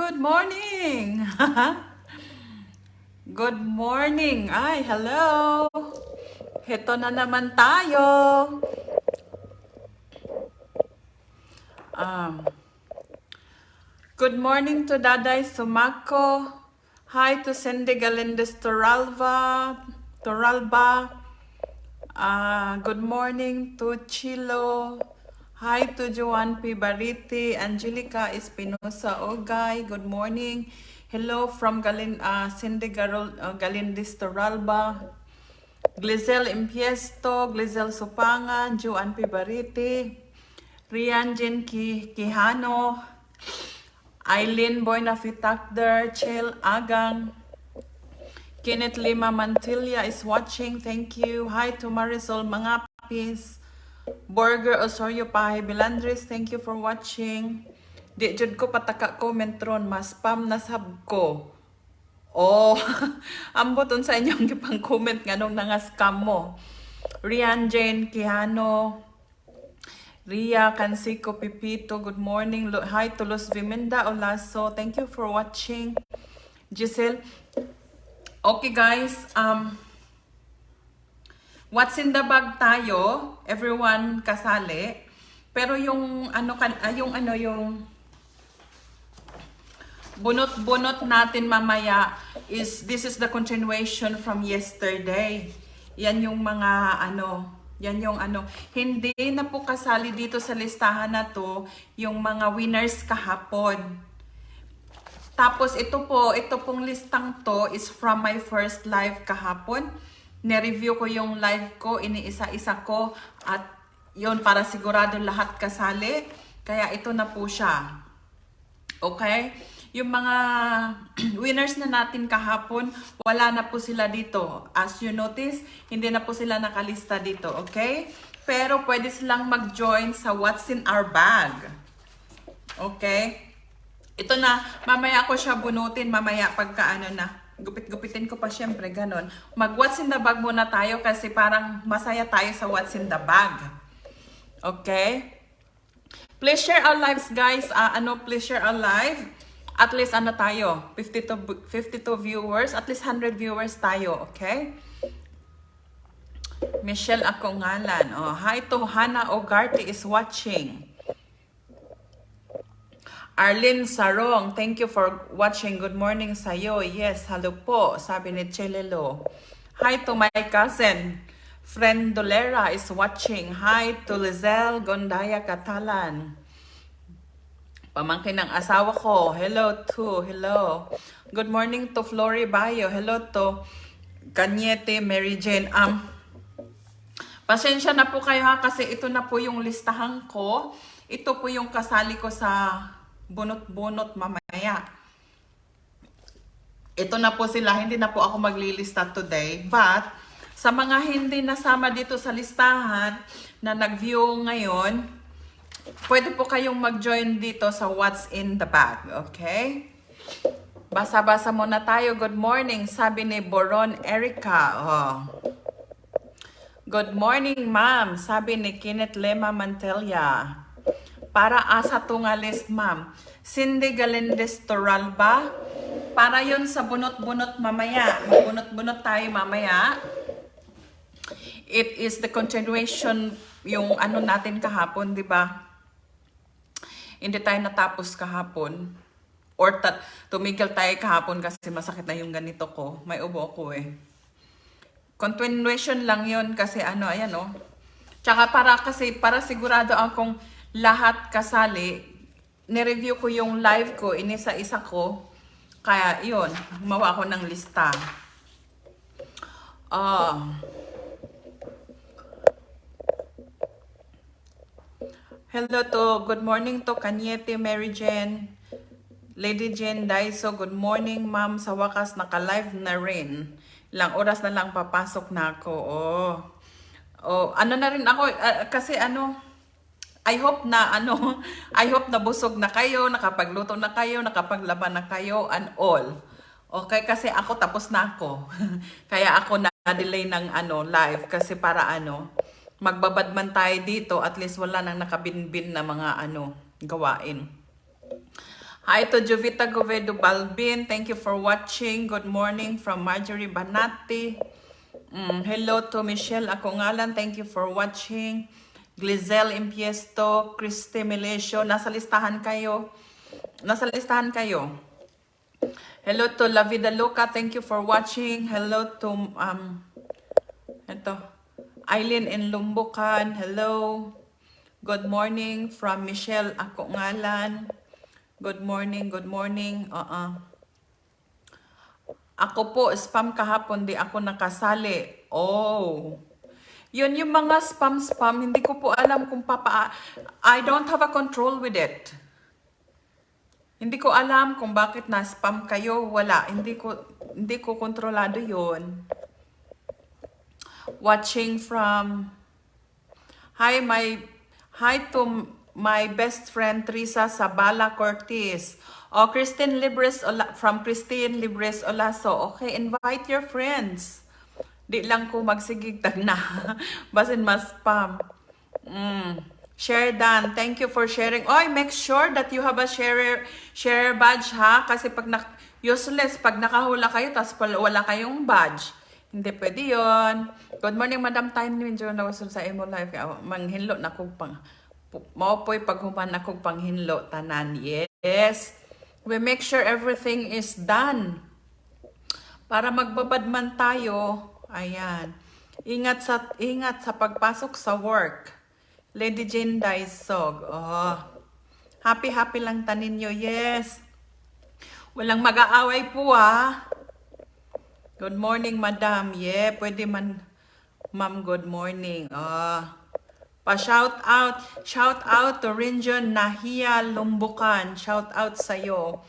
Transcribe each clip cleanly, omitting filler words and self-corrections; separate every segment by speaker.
Speaker 1: Good morning! Good morning! Ay, hello! Heto na naman tayo! Um, Good morning to Daday Sumako. Hi to Cindy Galindez Toralba. Good morning to Chilo. Hi to Joan P. Bariti, Angelica Espinosa Ogay. Good morning. Hello from Cindy Galindez Toralba. Glizel Impiesto, Glizel Supangan, Joan P. Bariti, Rian Jen Quijano, Eileen Boynafitakder, Chel Agang, Kenneth Lima Mantilla is watching. Thank you. Hi to Marisol Mangapis, Borger Osorio Pahe Bilandris. Thank you for watching. Di jud ko pataka comment ron, mas spam na sab ko. Oh, amboton sa inyong gipang comment nga nung scam mo. Rian Jane Quijano, Ria Cancico Pipito, good morning. Hi to Los Viminda Olaso. Thank you for watching. Giselle. Okay guys, what's in the bag tayo? Everyone kasali. Pero yung yung bunot-bunot natin mamaya this is the continuation from yesterday. Yan yung mga hindi na po kasali dito sa listahan na to yung mga winners kahapon. Tapos ito pong listang to is from my first live kahapon. Ni-review ko yung live ko, iniisa-isa ko at yun para sigurado lahat kasali. Kaya ito na po siya. Okay? Yung mga winners na natin kahapon, wala na po sila dito. As you notice, hindi na po sila nakalista dito. Okay? Pero pwede silang mag-join sa What's in Our Bag. Okay? Ito na, mamaya ko siya bunutin, mamaya pagka gupit-gupitin ko pa syempre, ganon. Mag-What's in the Bag muna tayo kasi parang masaya tayo sa What's in the Bag. Okay? Please share our lives guys, please share our live. At least tayo, 52 viewers, at least 100 viewers tayo, okay? Michelle ako ngalan. Oh, hi to Hannah Ogarte is watching. Arlene Sarong, thank you for watching. Good morning sa'yo. Yes, hello po, sabi ni Chelelo. Hi to my cousin, friend Dolera is watching. Hi to Lizelle Gondaya Catalan. Pamangkin ng asawa ko. Hello to, hello. Good morning to Flory Bayo. Hello to Kanyete Mary Jane. Pasensya na po kayo ha kasi ito na po yung listahan ko. Ito po yung kasali ko sa bunot-bunot mamaya. Ito na po sila, hindi na po ako maglilista today. But, sa mga hindi nasama dito sa listahan na nag-view ngayon, pwede po kayong mag-join dito sa What's in the Bag. Okay? Basa-basa muna tayo. Good morning, sabi ni Boron Erica. Oh. Good morning, ma'am, sabi ni Kenneth Lema Mantilla. Para asa to nga list, ma'am. Cindy Galindez Toralba. Para yun sa bunot-bunot mamaya. Magbunot-bunot tayo mamaya. It is the continuation yung natin kahapon, di ba? Hindi tayo natapos kahapon. Or tumigil tayo kahapon kasi masakit na yung ganito ko. May ubo ko eh. Continuation lang yun kasi ayan o. Tsaka para sigurado akong lahat kasali, ni-review ko yung live ko, inisa-isa ko. Kaya yun, gumawa ko ng lista. Hello to, good morning to Kanyete Mary Jane, Lady Jane Daiso, good morning ma'am. Sa wakas naka-live na rin. Ilang oras na lang papasok na ako. Na rin ako, kasi I hope na busog na kayo, nakapagluto na kayo, nakapaglaban na kayo, and all. Okay, kasi ako tapos na ako. Kaya ako na-delay ng live kasi para magbabad man tayo dito, at least wala nang nakabinbin na mga gawain. Hi to Jovita Govedo Balbin. Thank you for watching. Good morning from Marjorie Banati. Hello to Michelle Akongalan. Thank you for watching. Glizel Impiesto, Christy Melesio. Nasa listahan kayo. Nasa listahan kayo. Hello to La Vida Loca. Thank you for watching. Hello to ito, Eileen in Lumbukan. Hello. Good morning from Michelle Akongalan. Good morning, good morning. Ako po, spam kahapon, di ako nakasali. Oh. Yun yung mga spam, hindi ko po alam kung I don't have a control with it. Hindi ko alam kung bakit na-spam kayo. Wala, hindi ko kontrolado yun. Watching from... Hi to my best friend Teresa Sabala Cortez. Oh, Christine Libres from Christine Libres Olaso. Okay, invite your friends. Di lang ko magsigigtag na. Basin mas spam. Share done. Thank you for sharing. Oy, make sure that you have a share badge ha. Kasi pag useless, pag nakahula kayo, tapos wala kayong badge. Hindi pwede yun. Good morning, Madam Time Ninjo. Nawasul sa imo live. Manghinlo na kong Maupoy paghuman akong panghinlo tanan. Yes. We make sure everything is done. Para magbabad man tayo. Ayan. Ingat sa pagpasok sa work. Lady Jane Daisog. Oh. Happy lang tanin nyo. Yes. Walang mag-aaway po ha. Good morning, Madam. Yeah, pwede man. Ma'am, good morning. Pa-shout out to Rinjon Nahia Lumbukan. Shout out sa'yo.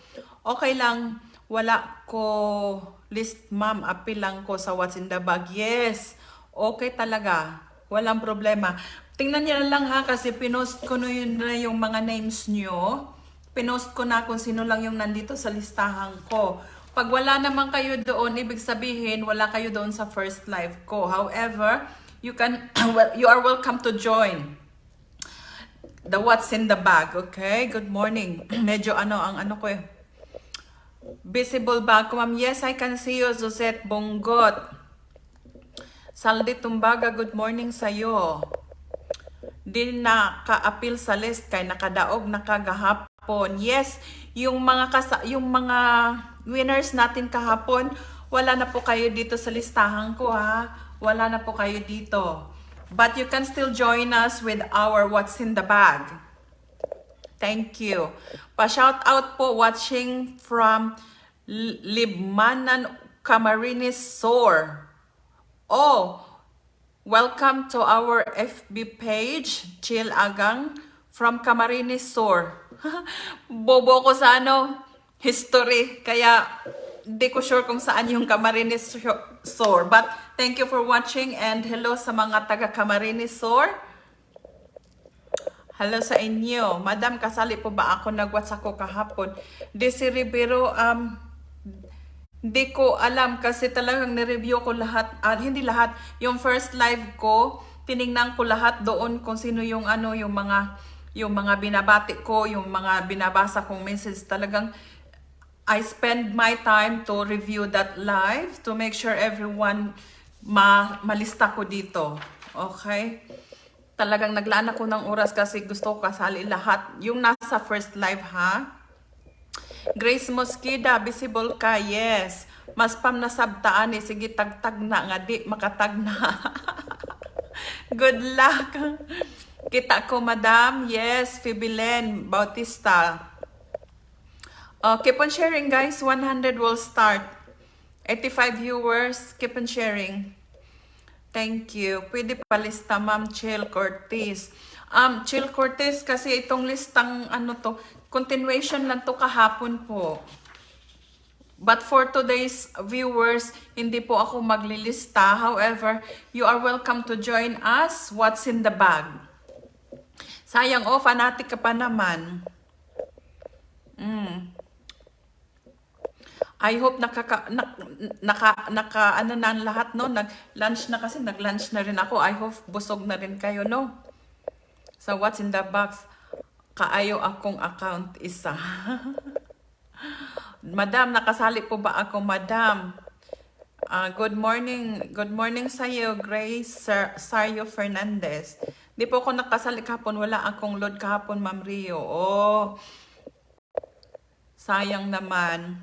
Speaker 1: Okay lang, wala ko list, ma'am. Apil lang ko sa What's in the Bag. Yes, okay talaga. Walang problema. Tingnan niyo na lang ha, kasi pinost ko na yung mga names nyo. Pinost ko na kung sino lang yung nandito sa listahan ko. Pag wala naman kayo doon, ibig sabihin, wala kayo doon sa first live ko. However, you are welcome to join the What's in the Bag, okay? Good morning. Medyo ang ano ko eh. Visible bag ko, ma'am. Yes, I can see you, Josette Bongot. Saldi Tumbaga, good morning sa'yo. Di na ka-appeal sa list kay nakadaog nakagahapon. Yes, yung mga winners natin kahapon, wala na po kayo dito sa listahan ko ha. Wala na po kayo dito. But you can still join us with our What's in the Bag. Thank you. Pa-shout out po watching from Libmanan Camarines Sur. Oh, welcome to our FB page, Chill Agang from Camarines Sur. Bobo ko sa history, kaya di ko sure kung saan yung Camarines Sur. But thank you for watching and hello sa mga taga Camarines Sur. Hello sa inyo. Madam, kasali po ba ako? Nag-WhatsApp ko kahapon. Desi Rivero, di ko alam kasi talagang nireview ko lahat. Hindi lahat. Yung first live ko, tiningnan ko lahat doon kung sino yung yung mga binabati ko, yung mga binabasa kong message. Talagang I spend my time to review that live to make sure everyone malista ko dito. Okay? Talagang naglaan ako ng oras kasi gusto ko kasali lahat. Yung nasa first live ha. Grace Mosqueda, visible ka. Yes. Mas pam na sabtaan eh. Sige, tagtag na nga di. Makatag na. Good luck. Kita ko, madam. Yes, Fibilen Bautista. Keep on sharing, guys. 100 will start. 85 viewers. Keep on sharing. Thank you. Pwede palista, Ma'am Chill Cortez. Chill Cortez, kasi itong listang continuation lang to kahapon po. But for today's viewers, hindi po ako maglilista. However, you are welcome to join us. What's in the Bag? Sayang, fanatic ka pa naman. I hope na lahat, no? Nag-lunch na kasi, nag-lunch na rin ako. I hope busog na rin kayo, no? So, What's in the Box? Kaayo akong account isa. Madam, nakasali po ba ako, madam? Good morning. Good morning sa iyo, Grace Sario Fernandez. Di po ako nakasali kahapon. Wala akong load kahapon, Ma'am Rio. Oh, sayang naman.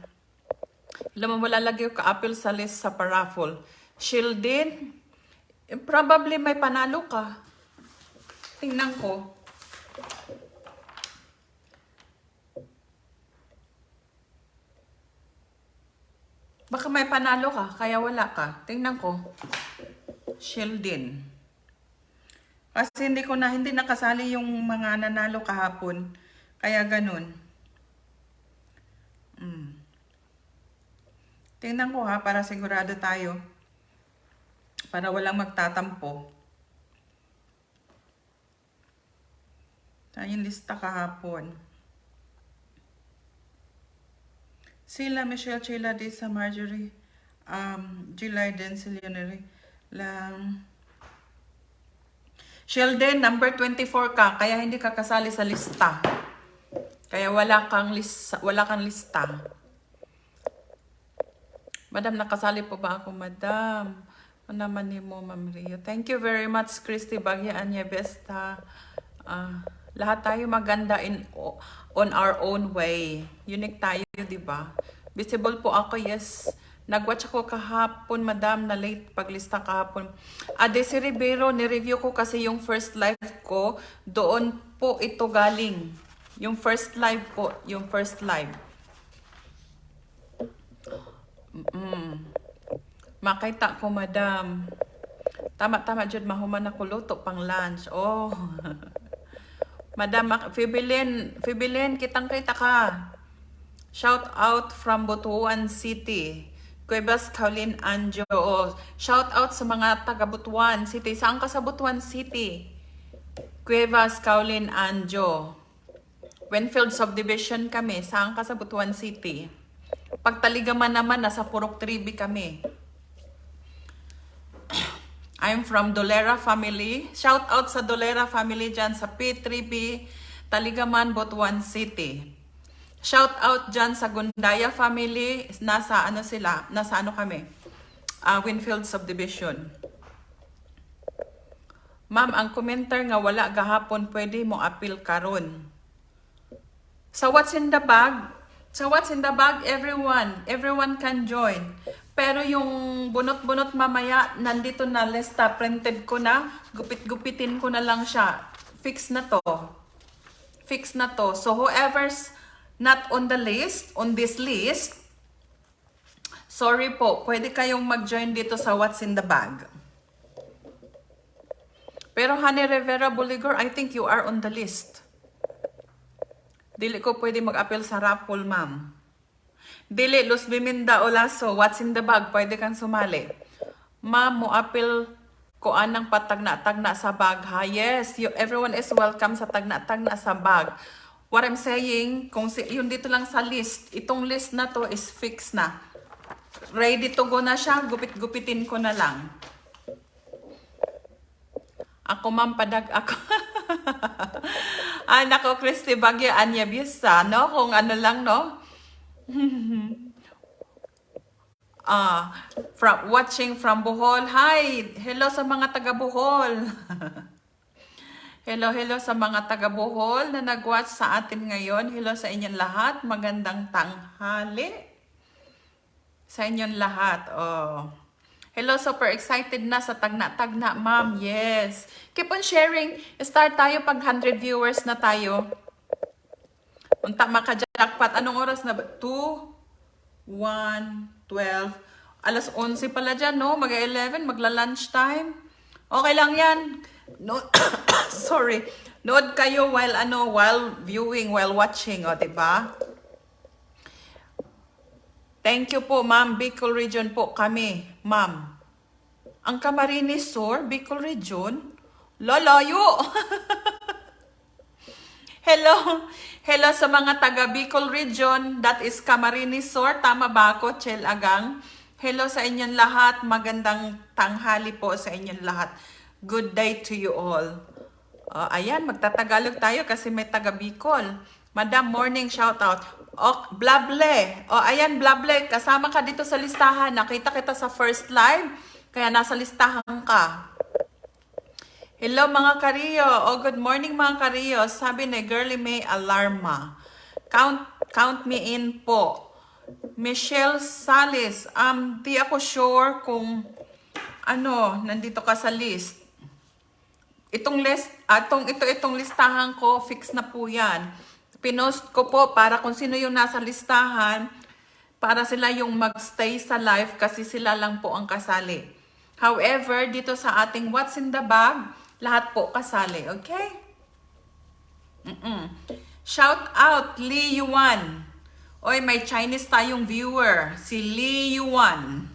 Speaker 1: Alam mo, wala lagi ko ka-appeal sa list sa paraffle. Shieldin, probably may panalo ka. Tingnan ko. Baka may panalo ka, kaya wala ka. Tingnan ko. Shieldin. Kasi hindi nakasali yung mga nanalo kahapon. Kaya ganun. Tingnan ko ha, para sigurado tayo. Para walang magtatampo. Tayong lista kahapon. Sila, Michelle, Sheila, Disa, Marjorie, July, Densilionary, lang. Sheldon, number 24 ka, kaya hindi ka kasali sa lista. Kaya wala kang lista. Madam, nakasali po ba ako, madam? Ano naman ni mo, Ma'am Rio? Thank you very much, Christy Bagya, Anya Besta. Lahat tayo maganda on our own way. Unique tayo, di ba? Visible po ako, yes. Nag-watch ako kahapon, madam, na late paglista kahapon. Desi Rivero, ni-review ko kasi yung first live ko. Doon po ito galing. Yung first live po, yung first live. Makita ko, madam. Tama, Jud, mahuman ako luto pang lunch. Oh. Madam, Fibilin, kitang-kita ka. Shout out from Butuan City. Cuevas, Kaulin, Anjo. Oh, shout out sa mga taga Butuan City. Saan ka sa Butuan City? Cuevas, Kaulin, Anjo. Winfield Subdivision kami. Saan ka sa Butuan City? Pagtaligaman naman, nasa Purok Tribi kami. I'm from Dolera family. Shout out sa Dolera family dyan sa P3B, Taligaman, Butuan City. Shout out dyan sa Gundaya family. Nasa ano sila? Nasa ano kami? Winfield Subdivision. Ma'am, ang komentar nga wala gahapon, pwede mo appeal karon. Sa What's in the Bag? Sa What's in the Bag, everyone can join. Pero yung bunot-bunot mamaya, nandito na lista, printed ko na, gupit-gupitin ko na lang siya. Fix na to. Fix na to. So whoever's not on the list, on this list, sorry po, pwede kayong mag-join dito sa What's in the Bag. Pero Honey Rivera Buligor, I think you are on the list. Dili ko pwede mag-appeal sa raffle, ma'am. Dili, Luz Biminda Olaso, What's in the Bag, pwede kang sumali. Ma'am, mo appeal ko anang patagna-tagna sa bag, ha? Yes, everyone is welcome sa tagna-tagna sa bag. What I'm saying, kung yun dito lang sa list, itong list na to is fixed na. Ready to go na siya, gupit-gupitin ko na lang. Ako, ma'am, padag ako. Nako, Christy Bagya, Anya Bisa, no? Kung ano lang, no? Watching from Bohol. Hi! Hello sa mga taga Bohol. hello sa mga taga Bohol na nag-watch sa atin ngayon. Hello sa inyong lahat. Magandang tanghali sa inyong lahat. Oh. Hello, super excited na sa tagna-tagna, ma'am. Yes. Keep on sharing. Start tayo pag 100 viewers na tayo. Unta maka-jackpot. Anong oras na ba? 2, 1, 12. Alas 11 pala dyan, no? Mag-11, magla-lunch time. Okay lang yan. No, sorry. Nood kayo while viewing, while watching, o, diba? Thank you po, ma'am. Bicol Region po kami, ma'am. Ang Camarines Sur, Bicol Region? Lalayo! Hello sa mga taga Bicol Region, that is Camarines Sur, tama ba ako, Chel Agang? Hello sa inyong lahat, magandang tanghali po sa inyong lahat. Good day to you all. Ayan, magtatagalog tayo kasi may taga Bicol. Madam, morning shout out. Blable. O, ayan, Blable. Kasama ka dito sa listahan. Nakita kita sa first live. Kaya nasa listahan ka. Hello mga Kariyo. O, good morning mga Kariyo. Sabi ni Girly May Alarma. Count me in po. Michelle Salis. Di ako sure kung nandito ka sa list. Itong listahan ko, fix na po yan. Pinost ko po para kung sino yung nasa listahan, para sila yung magstay sa live kasi sila lang po ang kasali. However, dito sa ating What's in the Bag, lahat po kasali, okay? Shout out, Lee Yuan. Oy, may Chinese tayong viewer, si Lee Yuan.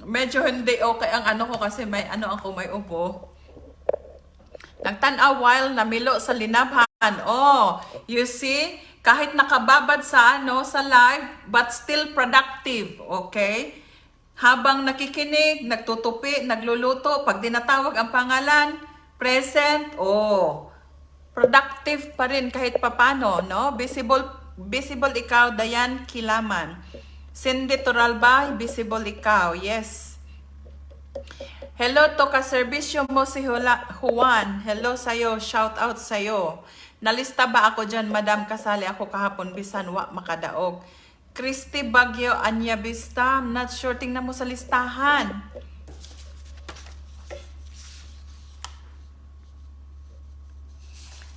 Speaker 1: Medyo hindi okay ang ko kasi may may upo. Nagtanaw while namilo sa linabhan. Oh, you see, kahit nakababad sa sa live, but still productive, okay? Habang nakikinig, nagtutupi, nagluluto, pag dinatawag ang pangalan, present, productive pa rin kahit papano, no? Visible ikaw, Dayan Kilaman. Cindy Turalba, visible ikaw, yes. Hello to kaserbisyo mo si Juan. Hello sa'yo, shout out sa'yo. Nalista ba ako dyan, madam? Kasali ako kahapon, bisan wa makadaog. Christy Bagyo, Anya Vista. I'm not sure, tingnan mo sa listahan.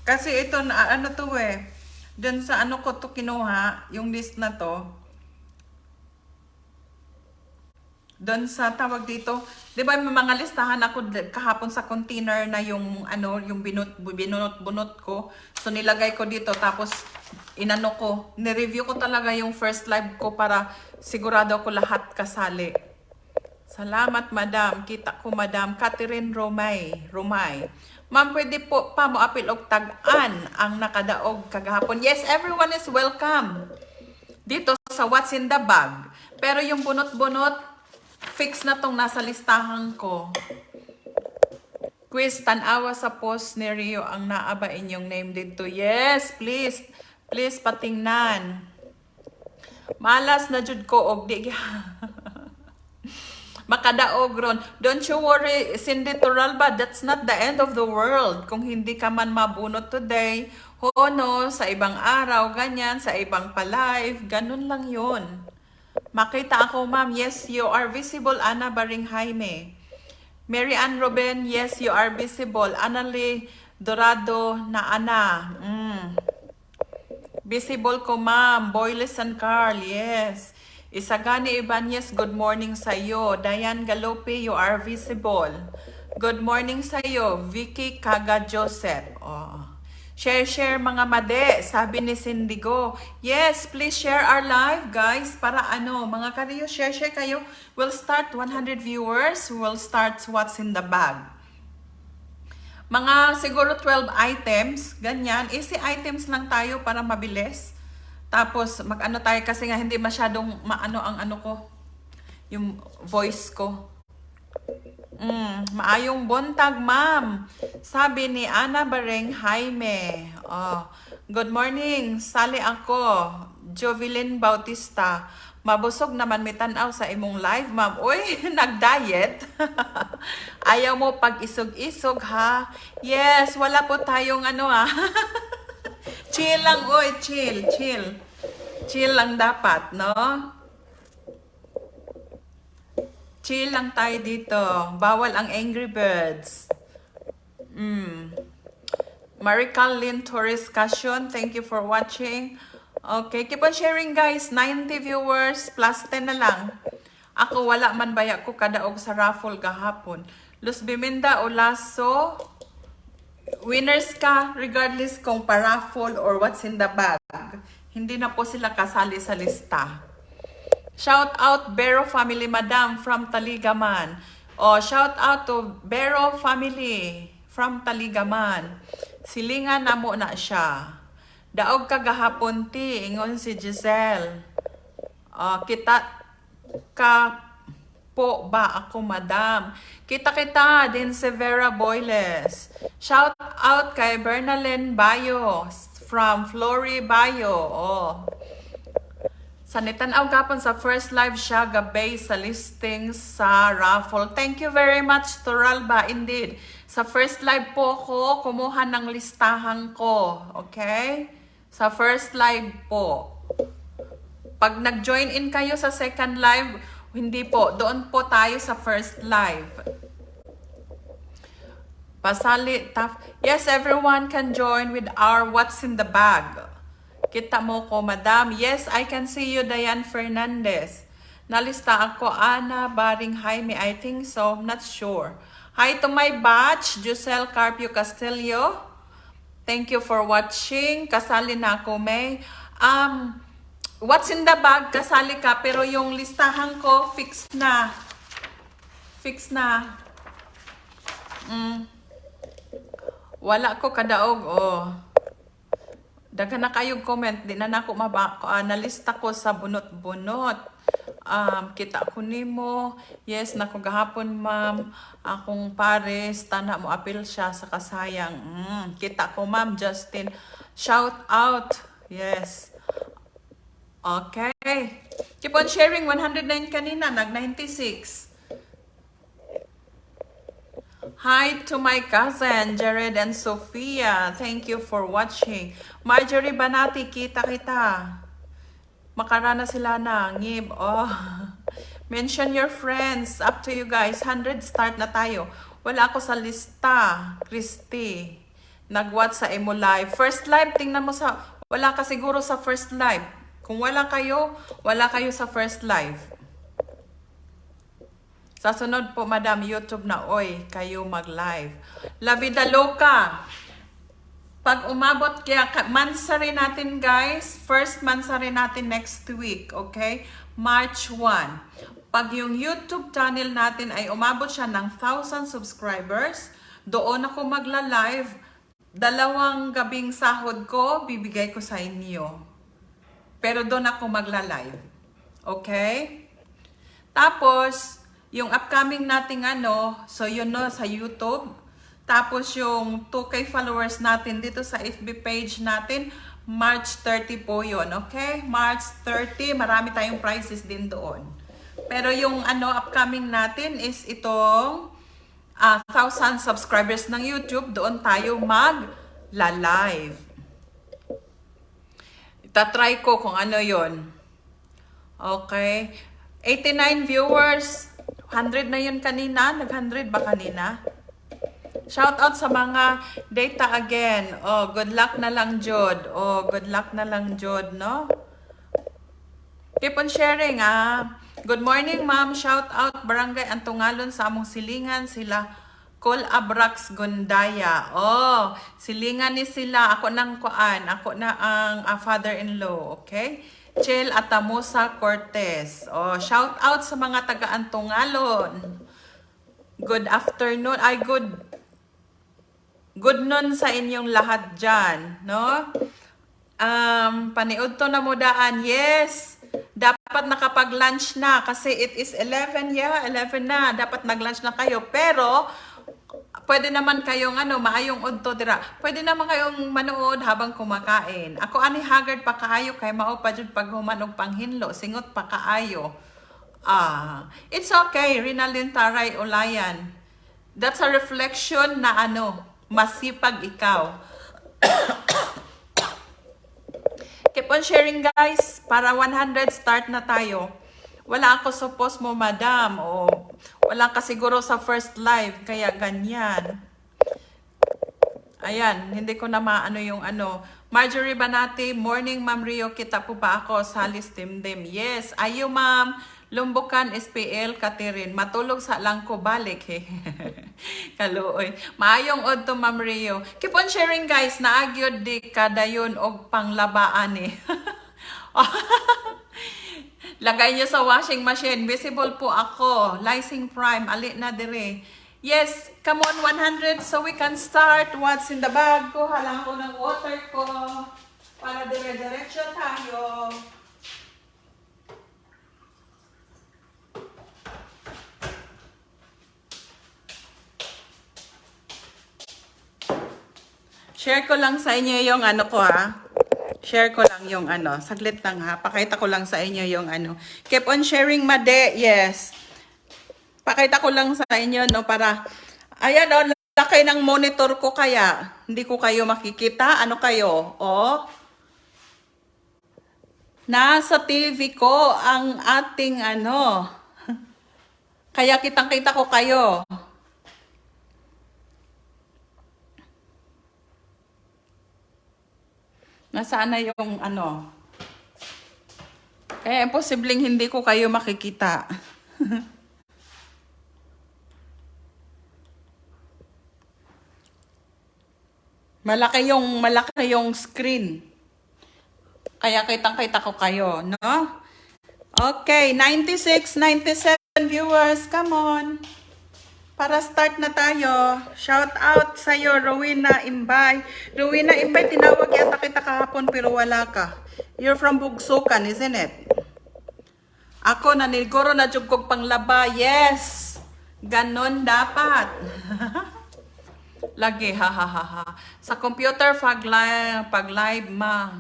Speaker 1: Kasi ito, dyan sa ko to kinuha, yung list na to. Doon sa tawag dito, 'di ba may mga listahan ako kahapon sa container na yung yung binunot ko. So nilagay ko dito tapos ni-review ko talaga yung first live ko para sigurado ako lahat kasali. Salamat madam, kita ko madam Catherine Romay. Ma'am, pwede po pa mo apil og tag-an ang nakadaog kagahapon. Yes, everyone is welcome dito sa What's in the Bag. Pero yung bunot-bunot, fix na tong nasa listahan ko. Quiz, tanawa sa post ni Rio ang naaba inyong name dito. Yes, please. Please patingnan. Malas na jud ko og di makadaog ron. Don't you worry, Cindy Turalba, that's not the end of the world. Kung hindi ka man mabunot today, sa ibang araw, ganyan, sa ibang pa-live, ganun lang yun. Makita ako, ma'am. Yes, you are visible. Ana Baring Jaime. Mary Ann Ruben, yes, you are visible. Annalie Dorado na Ana. Visible ko, ma'am. Boyles and Carl, yes. Isagani Ibanez, good morning sa iyo. Diane Galope, you are visible. Good morning sa iyo. Vicky Kaga Joseph. Share mga made, sabi ni Sindigo. Yes, please share our live, guys. Para mga Kariyo, share kayo. We'll start 100 viewers. We'll start What's in the Bag. Mga siguro 12 items, ganyan. Easy items lang tayo para mabilis. Tapos, tayo kasi nga hindi masyadong ang ko. Yung voice ko. Maayong buntag, ma'am. Sabi ni Ana Bareng Jaime. Good morning. Sali ako. Jovelyn Bautista. Mabusog naman mitanaw sa imong live, ma'am. Uy, nag-diet. Ayaw mo pag isog-isog, ha? Yes, wala po tayong chill lang, uy. Chill. Chill lang dapat, no? Chill lang tayo dito. Bawal ang Angry Birds. Marical Lynn Torres Cassion, thank you for watching. Okay, keep on sharing guys. 90 viewers plus 10 na lang. Ako wala man baya ko kadaog sa raffle gahapon. Luz Biminda o Lasso, winners ka regardless kung pa-raffle or what's in the bag. Hindi na po sila kasali sa lista. Shout out Bero family, madam, from Taligaman. Shout out to Bero family from Taligaman. Silingan na mo na siya. Daog kagahapon ti, ingon si Giselle. Kita ka po ba ako, madam? Kita din si Vera Boyles. Shout out kay Bernalyn Bayo from Flory Bayo. Oh. Sa nitanaw gapon sa first live siya gabay sa listings sa raffle. Thank you very much, Toralba. Indeed. Sa first live po ko, kumuha ng listahan ko. Okay? Sa first live po. Pag nag-join in kayo sa second live, hindi po. Doon po tayo sa first live. Pasali, yes, everyone can join with our What's in the Bag. Kita mo ko, madam. Yes, I can see you, Diane Fernandez. Nalista ako, Ana Baring Jaime. I think so. I'm not sure. Hi to my batch, Giselle Carpio Castillo. Thank you for watching. Kasali na ako, May. What's in the bag? Kasali ka. Pero yung listahan ko, fixed na. Fixed na. Wala ko kadaog. Oh. Daga na kayong comment. Di na ako nalista ko sa bunot-bunot. Kita ko nimo. Yes, nako gahapon, ma'am. Akong pares, tana mo apil siya sa kasayang. Kita ko, ma'am Justin. Shout out. Yes. Okay. Keep on sharing. 109 kanina. Nag-96. Hi to my cousin, Jared and Sophia. Thank you for watching. Marjorie Banati, kita. Makarana sila na. Ngib. Oh. Mention your friends. Up to you guys. 100 start na tayo. Wala ako sa lista. Christy. Nag-watch sa Emo Live. First live, tingnan mo sa... Wala ka siguro sa first live. Kung wala kayo sa first live. Sa sunod po, madam, YouTube na, oy, kayo mag-live. La Vida Loca. Pag umabot, kaya mansari natin, guys. First mansari natin next week, okay? March 1. Pag yung YouTube channel natin ay umabot siya ng 1,000 subscribers, doon ako magla-live. 2 gabing sahod ko, bibigay ko sa inyo. Pero doon ako magla-live. Okay? Tapos, yung upcoming nating so yun no, sa YouTube. Tapos yung 2K followers natin dito sa FB page natin, March 30 po yun, okay? March 30, marami tayong prizes din doon. Pero yung upcoming natin is itong 1,000 subscribers ng YouTube, doon tayo mag-live. Itatry ko kung ano yon. Okay? 89 viewers. 100 na yun kanina. Nag-100 ba kanina? Shout out sa mga data again. Oh, good luck na lang, Jod. Oh, good luck na lang, Jod, no? Keep on sharing, Good morning, ma'am. Shout out Barangay Antungalon sa among silingan. Sila Col Abrax Gundaya. Oh, silingan ni sila. Ako nang kuan. Ako na ang father-in-law. Okay? Chel Atamusa Cortez. Oh, shout out sa mga taga-Antungalon. Good afternoon. Ay, good noon sa inyong lahat dyan, no? Paniud to na mudaan. Yes. Dapat nakapag-lunch na kasi it is 11. Yeah, 11 na. Dapat nag-lunch na kayo. Pero pwede naman kayong maayong udto dira. Pwede naman kayong manood habang kumakain. Ako ani haggard pa kaayo kay mao pa jud paghuman og panghinlo, singot pa kaayo. It's okay, Rinalyn Taray Olayan. That's a reflection na masipag ikaw. Keep on sharing, guys, para 100 start na tayo. Wala ako sa post mo, madam. O wala ka siguro sa first live. Kaya ganyan. Ayan. Hindi ko na maano yung Marjorie Banati, morning, Ma'am Rio. Kita po ba ako? Salis Timdim. Yes. Ayo, ma'am. Lumbukan, SPL, Catherine. Matulog sa lang ko balik. Kaluoy. Maayong odto, Ma'am Rio. Keep on sharing, guys. Naagyod di kadayon og panglabaan eh. Lagay nyo sa washing machine. Visible po ako. Lysing Prime. Ali na dire. Yes. Come on, 100 so we can start. What's in the bag ko? Halang ko ng water ko. Para dire-diretso tayo. Share ko lang sa inyo yung ano ko ha. Share ko lang yung ano. Saglit lang ha. Pakita ko lang sa inyo yung ano. Keep on sharing, Made. Yes. Pakita ko lang sa inyo, no, para, ayan, oh, laki ng monitor ko kaya. Hindi ko kayo makikita. Ano kayo? Oh. Nasa TV ko ang ating ano. Kaya kitang-kita ko kayo. Nasaan na yung ano? Kaya imposibleng hindi ko kayo makikita. malaki yung screen. Kaya kitang-kita ko kayo, no? Okay, 96, 97 viewers, come on. Para start na tayo. Shout out sa'yo, Rowena Imbay. Rowena Imbay, tinawag yata kita kahapon pero wala ka. You're from Bugsukan, isn't it? Ako, naniguro na jud kog panglaba. Yes! Ganon dapat. Lagi, ha ha ha ha. Sa computer, pag live ma.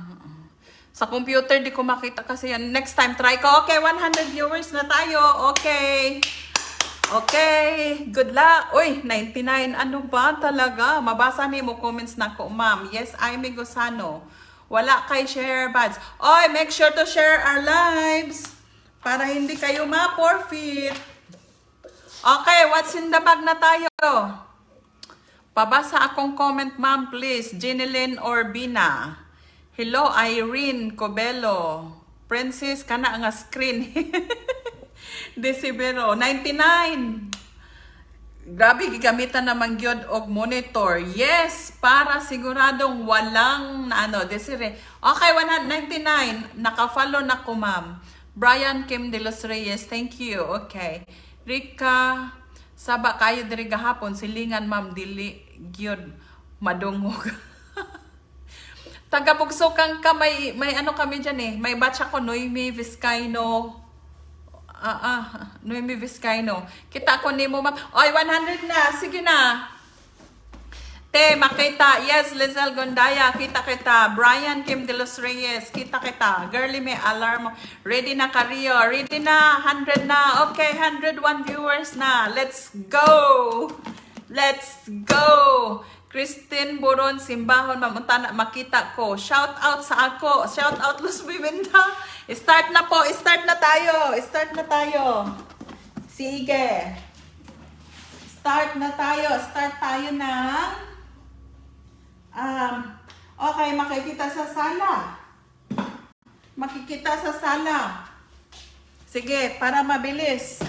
Speaker 1: Sa computer, di ko makita kasi yan. Next time, try ko. Okay, 100 viewers na tayo. Okay. Okay, good luck. Uy, 99. Ano ba talaga? Mabasa ni mo comments na ko, ma'am. Yes, Amy Gusano. Wala kay share buds. Oy, make sure to share our lives para hindi kayo ma-forfeit. Okay, what's in the bag na tayo? Pabasa akong comment, ma'am, please. Jeneline Orbina. Hello, Irene Cobelo. Princess, kana nga screen. Decibero, 99. Grabe, gigamitan naman gyud og monitor. Yes, para siguradong walang ano, Desire. Okay, 199. Naka-follow na ko, ma'am. Brian Kim de los Reyes, thank you. Okay. Rika, saba kayo diri gahapon, silingan, ma'am, dili gyud madungog. Taga-Bugsukan ka, may ano kami dyan eh. May batch ako, Noemi Vizcaino. Noemi Vizcaino. Kita ko ni mo, ma'am. Oy, 100 na. Sige na. Te, makita. Yes, Lizelle Gondaya. Kita kita. Brian Kim de los Reyes. Kita kita. Girly, may alarm. Ready na, Cario. Ready na. 100 na. Okay, 101 viewers na. Let's go. Let's go. Christine Boron, Simbahon, mamunta na, makita ko. Shout out sa ako. Shout out, Luz Bibinda. Start na po. Start na tayo. Start na tayo. Sige. Start na tayo. Start tayo ng okay, makikita sa sala. Makikita sa sala. Sige, para mabilis.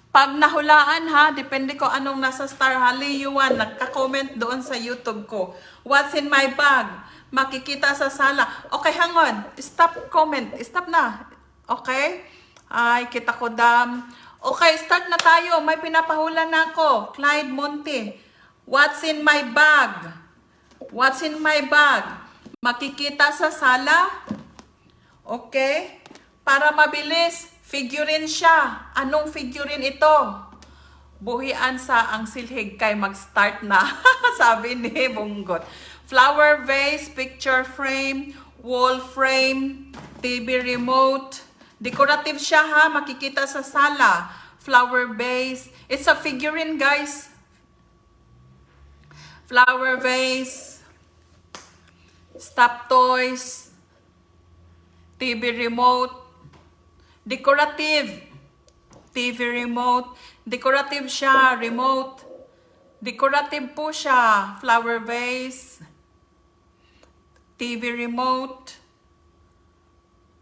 Speaker 1: Pag nahulaan ha, depende ko anong nasa Star Halley Yuan, nagka-comment doon sa YouTube ko. What's in my bag? Makikita sa sala. Okay, hang on. Stop comment. Stop na. Okay? Ay, kita ko dam. Okay, start na tayo. May pinapahula na ako. Clyde Monte. What's in my bag? What's in my bag? Makikita sa sala. Okay? Para mabilis. Figurine siya. Anong figurine ito? Buhian sa ang silhig kay mag-start na. Sabi ni Bunggot. Flower vase, picture frame, wall frame, TV remote. Decorative siya ha. Makikita sa sala. Flower vase. It's a figurine, guys. Flower vase. Stop toys. TV remote. Decorative. TV remote. Decorative siya. Remote. Decorative po siya. Flower vase. TV remote.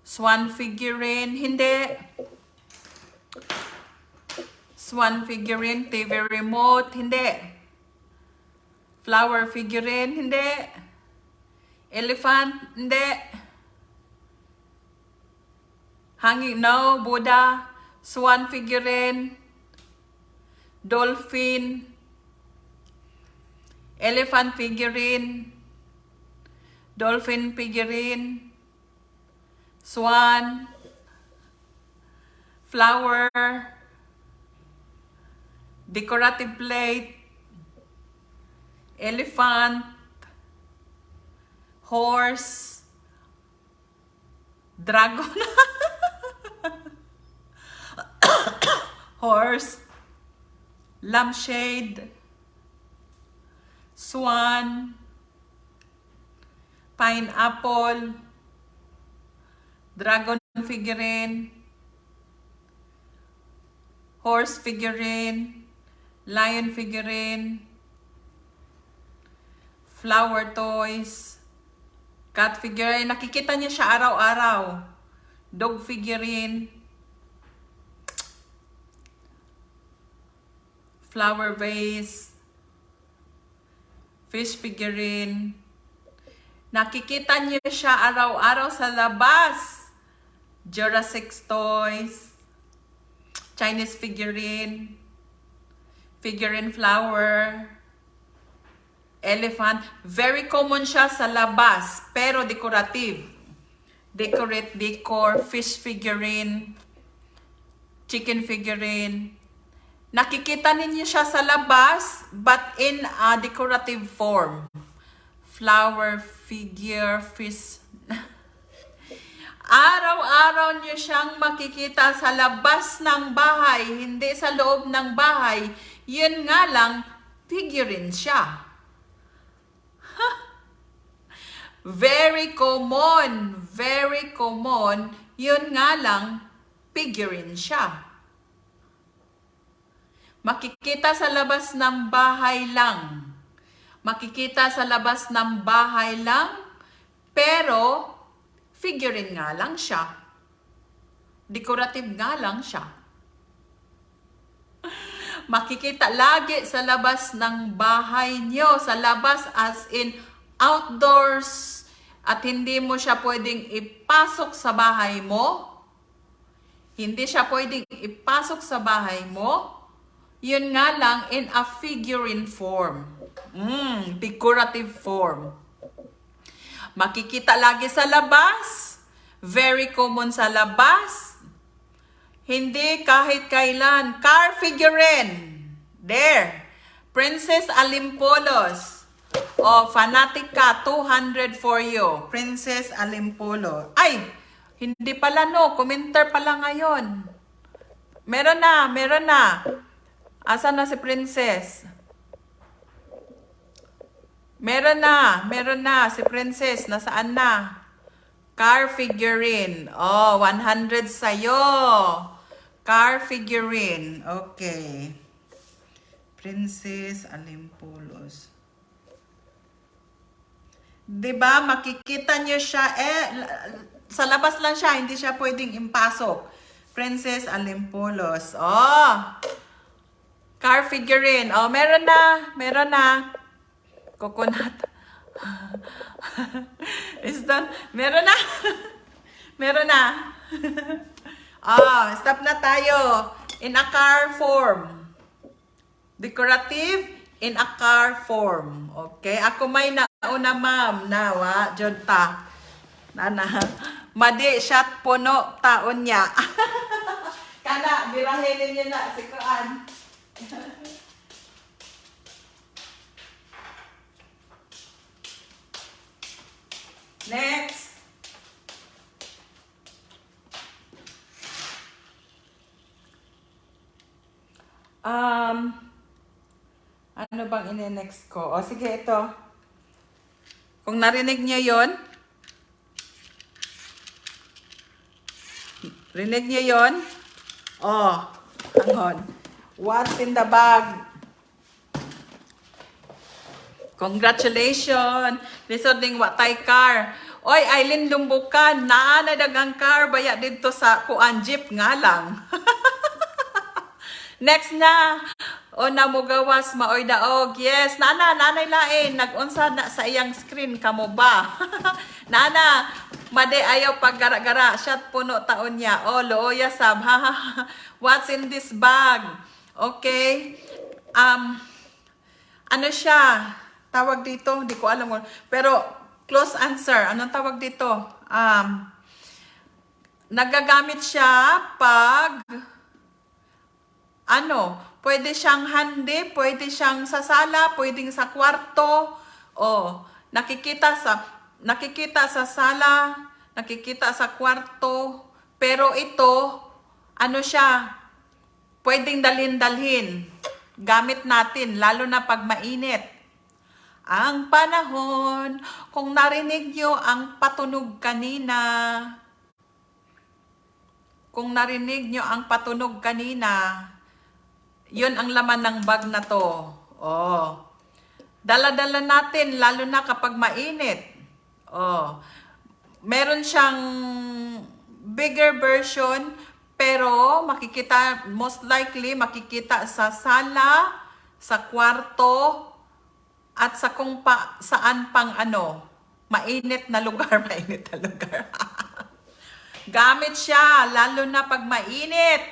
Speaker 1: Swan figurine. Hindi. Swan figurine. TV remote. Hindi. Flower figurine. Hindi. Elephant. Hindi. Hanging, no, Buddha, swan figurine, dolphin, elephant figurine, dolphin figurine, swan, flower, decorative plate, elephant, horse, dragon, horse, lampshade, swan, pineapple, dragon figurine, horse figurine, lion figurine, flower toys, cat figurine. Nakikita niya siya araw-araw. Dog figurine, flower vase, fish figurine. Nakikita niyo siya araw-araw sa labas. Jurassic toys, Chinese figurine, figurine flower, elephant. Very common siya sa labas, pero decorative. Decor, fish figurine, chicken figurine. Nakikita ninyo siya sa labas, but in a decorative form. Flower figure, fish. Araw-araw niyo siyang makikita sa labas ng bahay, hindi sa loob ng bahay. Yun nga lang, figurine siya. Very common, very common. Yun nga lang, figurine siya. Makikita sa labas ng bahay lang. Makikita sa labas ng bahay lang, pero figurine nga lang siya. Decorative nga lang siya. Makikita lagi sa labas ng bahay niyo, sa labas as in outdoors, at hindi mo siya pwedeng ipasok sa bahay mo. Hindi siya pwedeng ipasok sa bahay mo. Yun nga lang in a figurine form. Decorative form. Makikita lagi sa labas. Very common sa labas. Hindi kahit kailan. Car figurine. There. Princess Alimpolos. Oh, fanatic ka. 200 for you. Princess Alimpolo. Ay, hindi pala no. Commenter pala ngayon. Meron na, meron na. Asan na si Princess? Meron na si Princess. Nasaan na? Car figurine. Oh, 100 sa'yo. Car figurine. Okay. Princess Alimpolos. Diba, makikita nyo siya. Sa labas lang siya. Hindi siya pwedeng impasok. Princess Alimpolos. Oh. Car figurine. Oh, meron na. Meron na. Coconut. Is done. Meron na. Meron na. Stop na tayo. In a car form. Decorative in a car form. Okay? Ako may nauna, ma'am. Nawa. Jodta. Nana. Madi, shot puno. Taon niya. Kana, birahin niya na. Sikuan. Next. Ano bang ine-next ko? O, sige, ito. Kung narinig niyo yon, rinig niyo yon? Oh, hang on. What's in the bag? Congratulations! Lisoding watay car. Oy, Aileen Lumbukan, naana dagang car baya dito sa kuan jeep nga lang. Next na. O namugawas maoy daog. Yes, nanay lain nag-unsa na sa iyang screen kamo ba? Nana, made ayaw paggara-gara. Shot puno taon niya. Oh, looya sab. What's in this bag? Okay. Ano siya? Tawag dito, hindi ko alam mo. Pero close answer. Anong tawag dito? Nagagamit siya pag pwede siyang handi, pwede siyang sa sala, pwedeng sa kwarto. Oh, nakikita sa nakikita sa sala, nakikita sa kwarto, pero ito, ano siya, pwedeng dalhin-dalhin. Gamit natin, lalo na pag mainit. Ang panahon, kung narinig nyo ang patunog kanina, yun ang laman ng bag na to. Oh. Dala-dala natin, lalo na kapag mainit. Oh. Meron siyang bigger version, pero makikita, most likely, makikita sa sala, sa kwarto, at sa kung saan pang mainit na lugar, mainit na lugar. Gamit siya, lalo na pag mainit.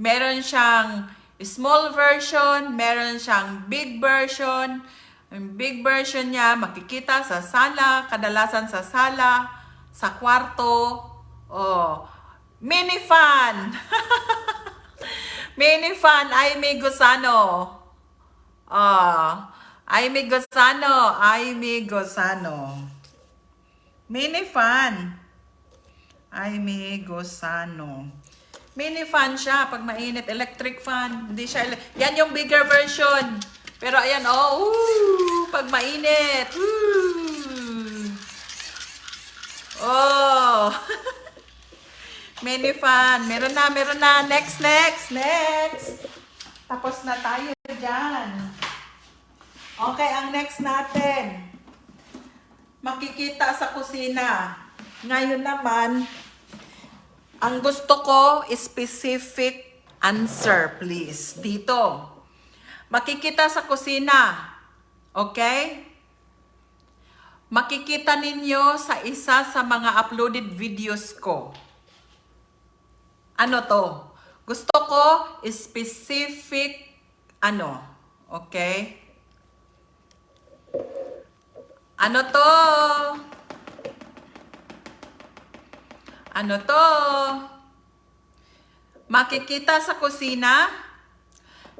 Speaker 1: Meron siyang small version, meron siyang big version. Yung big version niya, makikita sa sala, kadalasan sa sala, sa kwarto. Oh, mini fan. Mini fan, Aimee Gozano. Oh, Aimee Gozano, Aimee Gozano. Mini fan. Aimee Gozano. Mini fan siya pag mainit, electric fan. Hindi siya yan yung bigger version. Pero ayan, pag mainit. Oh. Mini fan. Meron na. Next. Tapos na tayo dyan. Okay, ang next natin. Makikita sa kusina. Ngayon naman, ang gusto ko, specific answer, please. Dito. Makikita sa kusina. Okay? Makikita ninyo sa isa sa mga uploaded videos ko. Ano to? Gusto ko, specific, okay? Ano to? Ano to? Makikita sa kusina.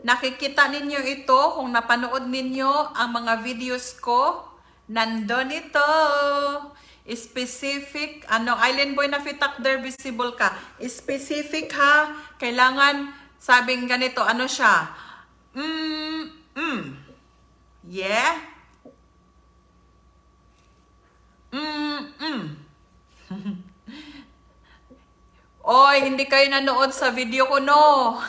Speaker 1: Nakikita ninyo ito kung napanood ninyo ang mga videos ko. Nandun ito. Specific. Island Boy na Fitakder, visible ka. Specific ha. Kailangan sabing ganito. Ano siya? Yeah. Oy, hindi kayo nanood sa video ko, no?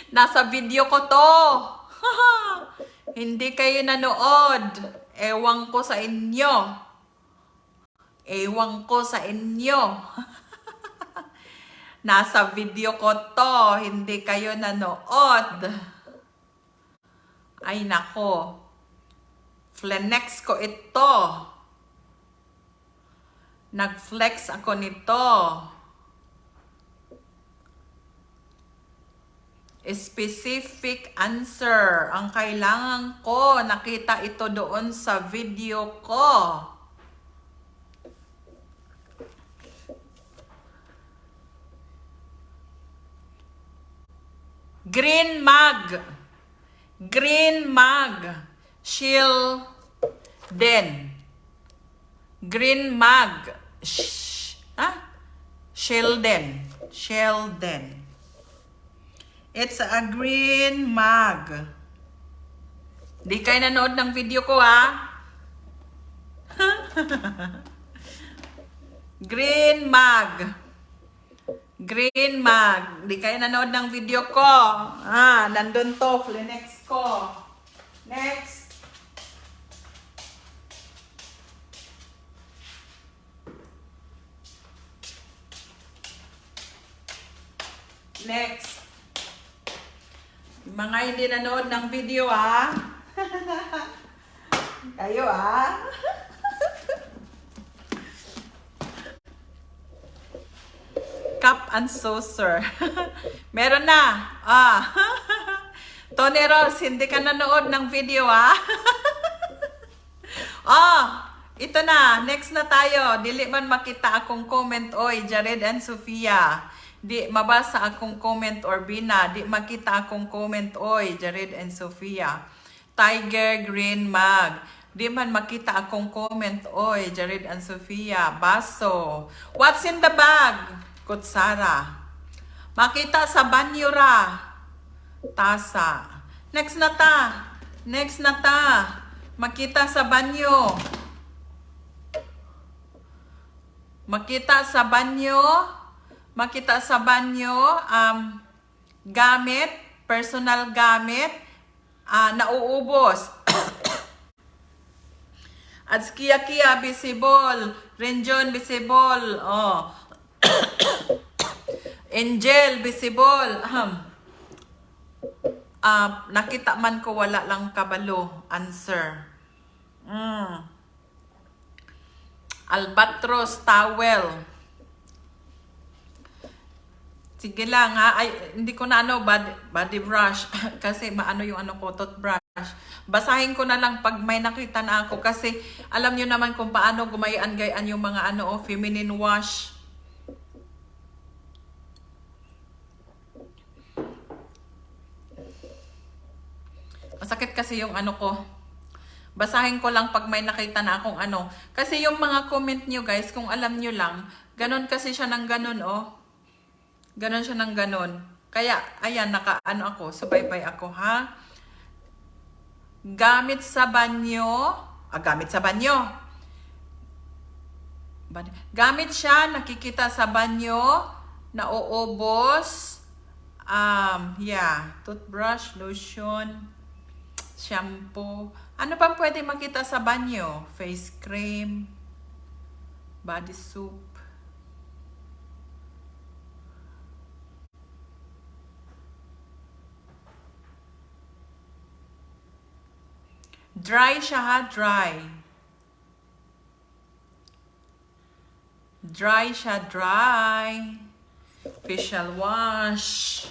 Speaker 1: Nasa video ko to. Hindi kayo nanood. Ewan ko sa inyo. Nasa video ko to. Hindi kayo nanood. Ay, nako. Flenex ko ito. Nag-flex ako nito. Specific answer. Ang kailangan ko, nakita ito doon sa video ko. Green mug. Green mug. Shilden. Green mug. Shilden. It's a green mug. Di kayo nanood ng video ko, ha? Green mug. Green mug. Di kayo nanood ng video ko. Nandun to. Flenex ko. Next. Next. Mga hindi nanood ng video, ha? Kayo, ha? Cup and saucer. Meron na. Tony Rose, hindi ka nanood ng video, ha? Ito na. Next na tayo. Dili man makita akong comment, oy, Jared and Sofia. Di mabasa akong comment, Orbina. Di makita akong comment, oy, Jared and Sofia. Tiger Green Mug. Di man makita akong comment. Oy, Jared and Sofia. Baso. What's in the bag? Kutsara. Makita sa banyo ra. Tasa. Next na ta. Next na ta. Makita sa banyo. Makita sa banyo. Makita sa banyo. Gamit. Personal gamit. Nauubos. At kia visible. Renjon visible. Oh. Angel visible. Nakita man ko wala lang kabalo. Answer. Albatros towel. Sige lang ha. Ay, hindi ko na body brush. Kasi maano yung ko, toothbrush. Basahin ko na lang pag may nakita na ako. Kasi alam nyo naman kung paano gumayan-gayan yung mga feminine wash. Masakit kasi yung ko. Basahin ko lang pag may nakita na akong Kasi yung mga comment nyo guys, kung alam nyo lang, ganon kasi siya ng ganon Ganon siya ng ganon. Kaya, ayan, ako, subaybay ako, ha? Gamit sa banyo. Gamit sa banyo. Gamit siya, nakikita sa banyo, nauubos. Toothbrush, lotion, shampoo. Ano pa pwede makita sa banyo? Face cream, body soap. Dry siya ha, dry. Dry siya, dry. Facial wash.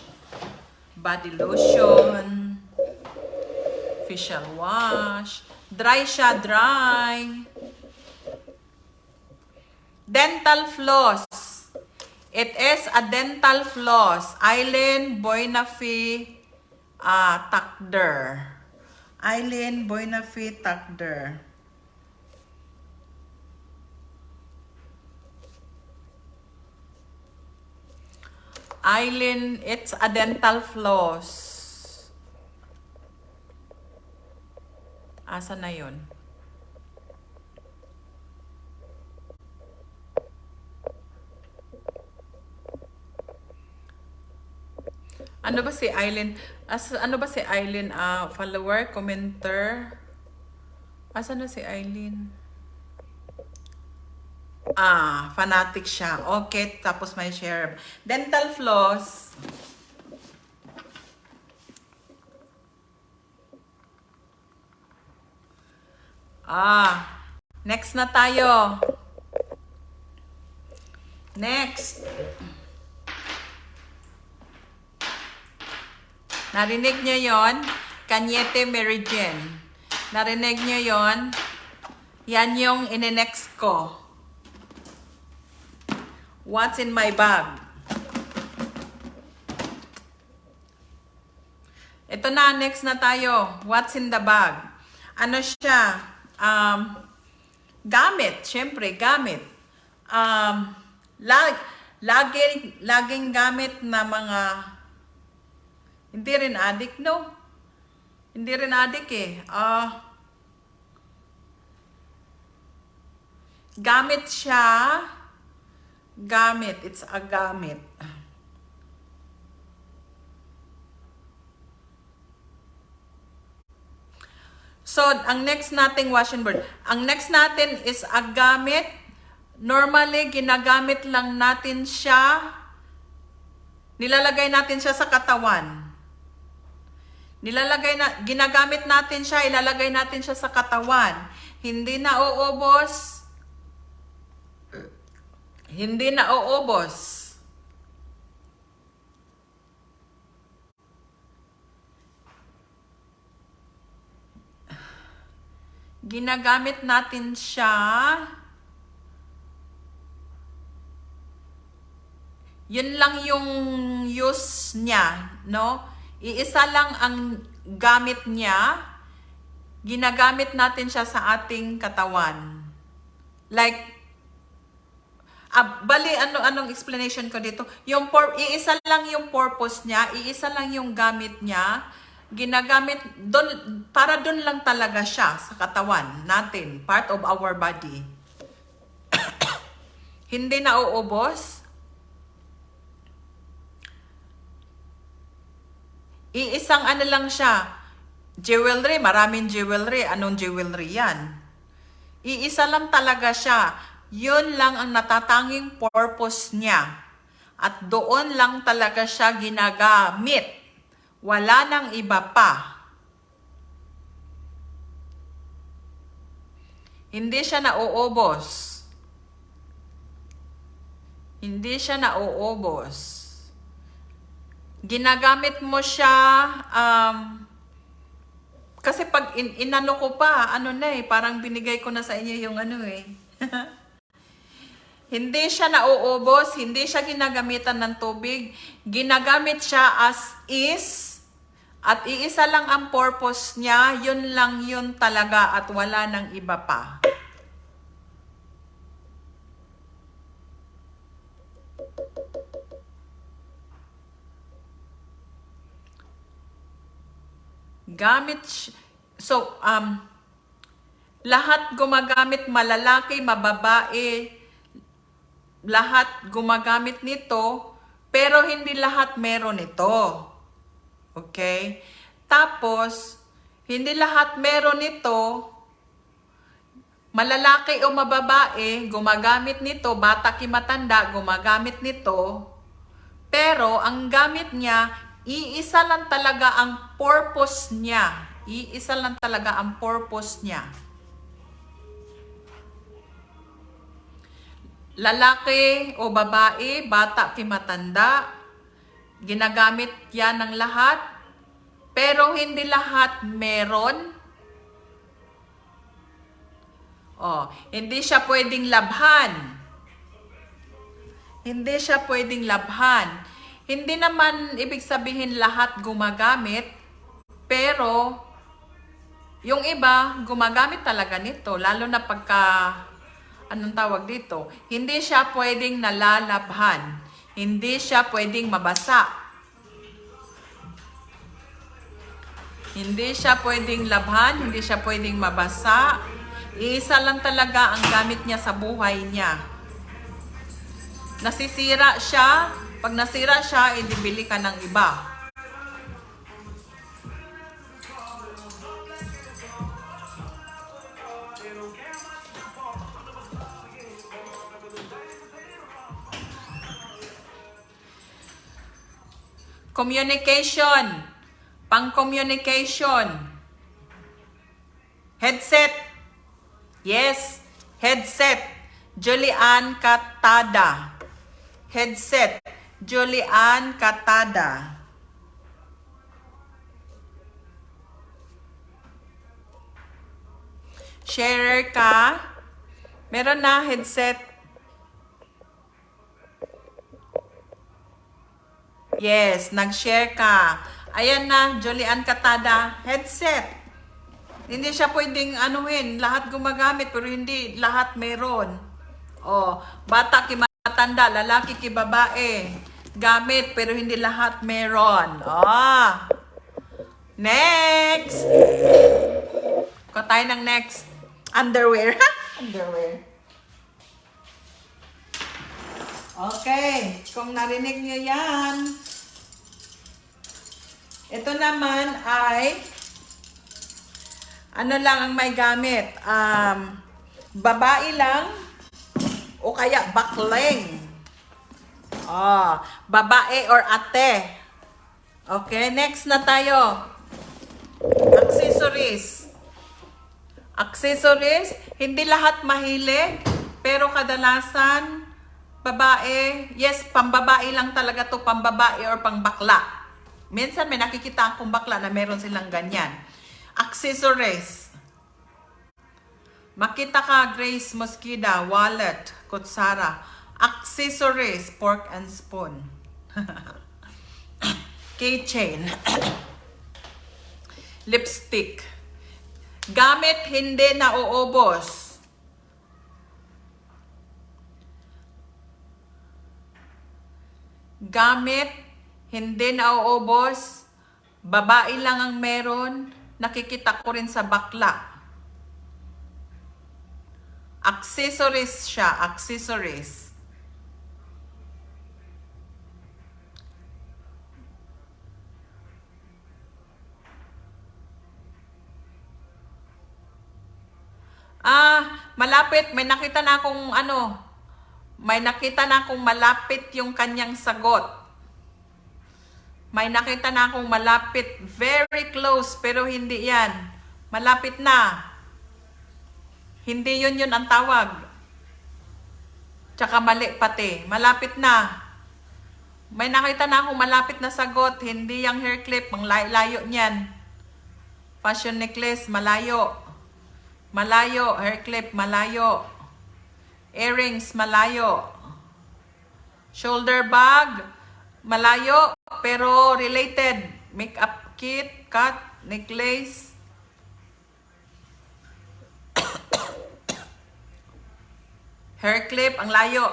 Speaker 1: Body lotion. Facial wash. Dry siya, dry. Dental floss. It is a dental floss. Eileen Boynafi Takder. Eileen Boynafi Takder. Eileen, it's a dental floss. Asa na yun? Ano ba si Eileen? Ano ba si Eileen? Follower, commenter? Asa na si Eileen? Fanatic siya. Okay, tapos may share. Dental floss. Next na tayo. Next. Narinig nyo yon? Cañete Meridian. Narinig nyo yon? Yan yung ine-next ko. What's in my bag? Ito na, next na tayo. What's in the bag? Ano siya? Gamit. Siyempre, gamit. Laging gamit na mga... Hindi rin adik, no? Hindi rin adik eh. Gamit siya. Gamit. It's a gamit. So, ang next nating washing board. Ang next natin is a gamit. Normally, ginagamit lang natin siya. Nilalagay natin siya sa katawan. Ginagamit natin siya, ilalagay natin siya sa katawan. Hindi na uubos. Hindi na uubos. Ginagamit natin siya. Yun lang yung use niya, no? Iisa lang ang gamit niya. Ginagamit natin siya sa ating katawan. Like, bali, anong explanation ko dito? Iisa lang yung purpose niya, iisa lang yung gamit niya. Ginagamit, para doon lang talaga siya sa katawan natin, part of our body. Hindi na uubos. Iisang ano lang siya, jewelry, maraming jewelry. Anong jewelry yan? Iisa lang talaga siya. Yun lang ang natatanging purpose niya. At doon lang talaga siya ginagamit. Wala nang iba pa. Hindi siya nauubos. Hindi siya nauubos. Ginagamit mo siya, kasi pag inano ko pa, parang binigay ko na sa inyo yung Hindi siya nauubos, hindi siya ginagamitan ng tubig. Ginagamit siya as is. At iisa lang ang purpose niya, yun lang yun talaga at wala nang iba pa. Lahat gumagamit, malalaki, mababae, lahat gumagamit nito, pero hindi lahat meron ito. Okay? Tapos, hindi lahat meron ito, malalaki o mababae, gumagamit nito, bata ki matanda, gumagamit nito, pero ang gamit niya, iisa lang talaga ang purpose niya. Iisa lang talaga ang purpose niya. Lalaki o babae, bata ki matanda, ginagamit yan ng lahat, pero hindi lahat meron. Hindi siya pwedeng labhan. Hindi siya pwedeng labhan. Hindi naman ibig sabihin lahat gumagamit, pero yung iba gumagamit talaga nito, lalo na pagka, anong tawag dito, hindi siya pwedeng nalalabhan. Hindi siya pwedeng mabasa. Hindi siya pwedeng labhan, hindi siya pwedeng mabasa. Iisa lang talaga ang gamit niya sa buhay niya. Nasisira siya. Pag nasira siya, bili ka ng iba. Communication. Pang-communication. Headset. Yes, headset. Julian Catada. Headset. Julian Catada. Share ka. Meron na headset. Yes, nag-share ka. Ayan na, Julian Catada. Headset. Hindi siya pwedeng lahat gumagamit pero hindi lahat meron. Bata ki matanda, lalaki ki babae, gamit pero hindi lahat meron. Next. Kuha tayo ng next. Underwear. Underwear. Okay, kung narinig niyo yan, ito naman ay lang ang may gamit. Babae lang o kaya bakling. Babae or ate. Okay, next na tayo. Accessories. Accessories, hindi lahat mahilig, pero kadalasan babae, yes, pambabae lang talaga to, pambabae or pangbakla. Minsan may nakikita akong bakla na meron silang ganyan. Accessories. Makita ka, Grace Mosqueda, wallet, kutsara. Accessories, fork and spoon. Keychain. Lipstick. Gamit hindi nauubos. Gamit hindi nauubos. Babae lang ang meron. Nakikita ko rin sa bakla. Accessories siya, accessories. Malapit. May nakita na akong may nakita na akong malapit yung kanyang sagot. May nakita na akong malapit. Very close, pero hindi yan. Malapit na. Hindi yun ang tawag. Tsaka mali pati. Malapit na. May nakita na akong malapit na sagot. Hindi yung hair clip. Ang layo niyan. Fashion necklace, malayo. Malayo. Hair clip, malayo. Earrings, malayo. Shoulder bag, malayo. Pero related. Makeup kit, cut, necklace. Hair clip, ang layo.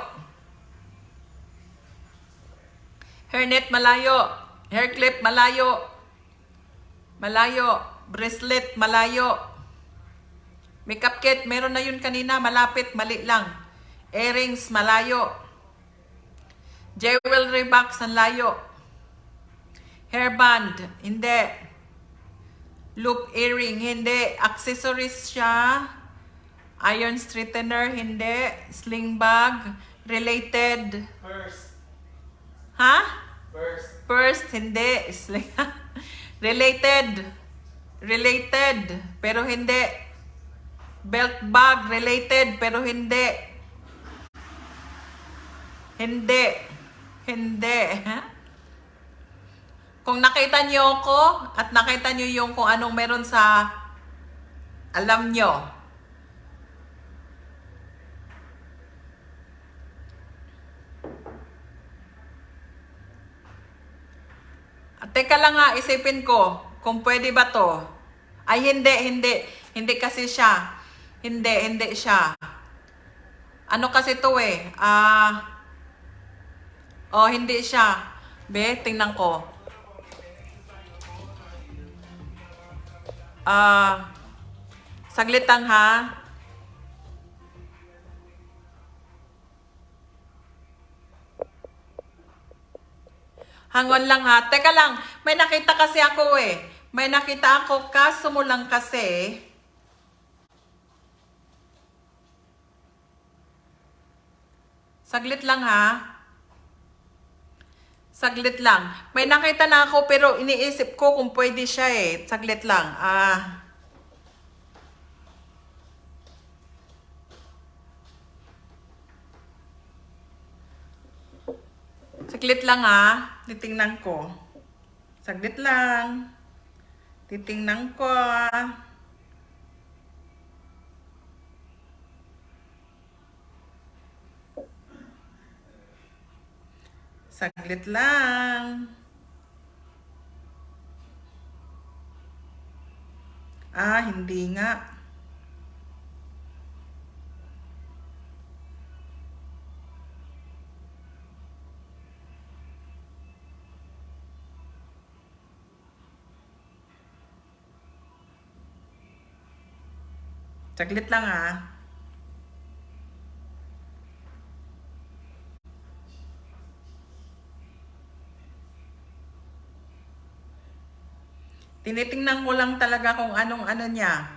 Speaker 1: Hairnet, malayo. Hair clip, malayo. Malayo. Bracelet, malayo. Makeup kit, meron na yun kanina. Malapit, mali lang. Earrings, malayo. Jewelry box, ang layo. Hairband, hindi. Loop earring, hindi. Accessories siya. Iron straightener, hindi. Sling bag, related.
Speaker 2: First.
Speaker 1: Ha?
Speaker 2: First.
Speaker 1: First, hindi. Sling related. Related, pero hindi. Belt bag, related, pero hindi. Hindi. Hindi. Kung nakita niyo ako at nakita niyo yung kung anong meron sa alam niyo. Teka lang nga, isipin ko kung pwede ba to. Ay, hindi. Hindi kasi siya. Hindi siya. Ano kasi to eh? Hindi siya. Be, tingnan ko. Saglit lang ha. Hangon lang ha. Teka lang, may nakita kasi ako eh. May nakita ako, kaso mo lang kasi. Saglit lang ha. Saglit lang. May nakita na ako pero iniisip ko kung pwede siya eh. Saglit lang. Saglit lang ha. Titingnan ko. Saglit lang. Titingnan ko. Saglit lang. Hindi nga. Saglit lang ha. Tinitingnan ko lang talaga kung anong ano niya.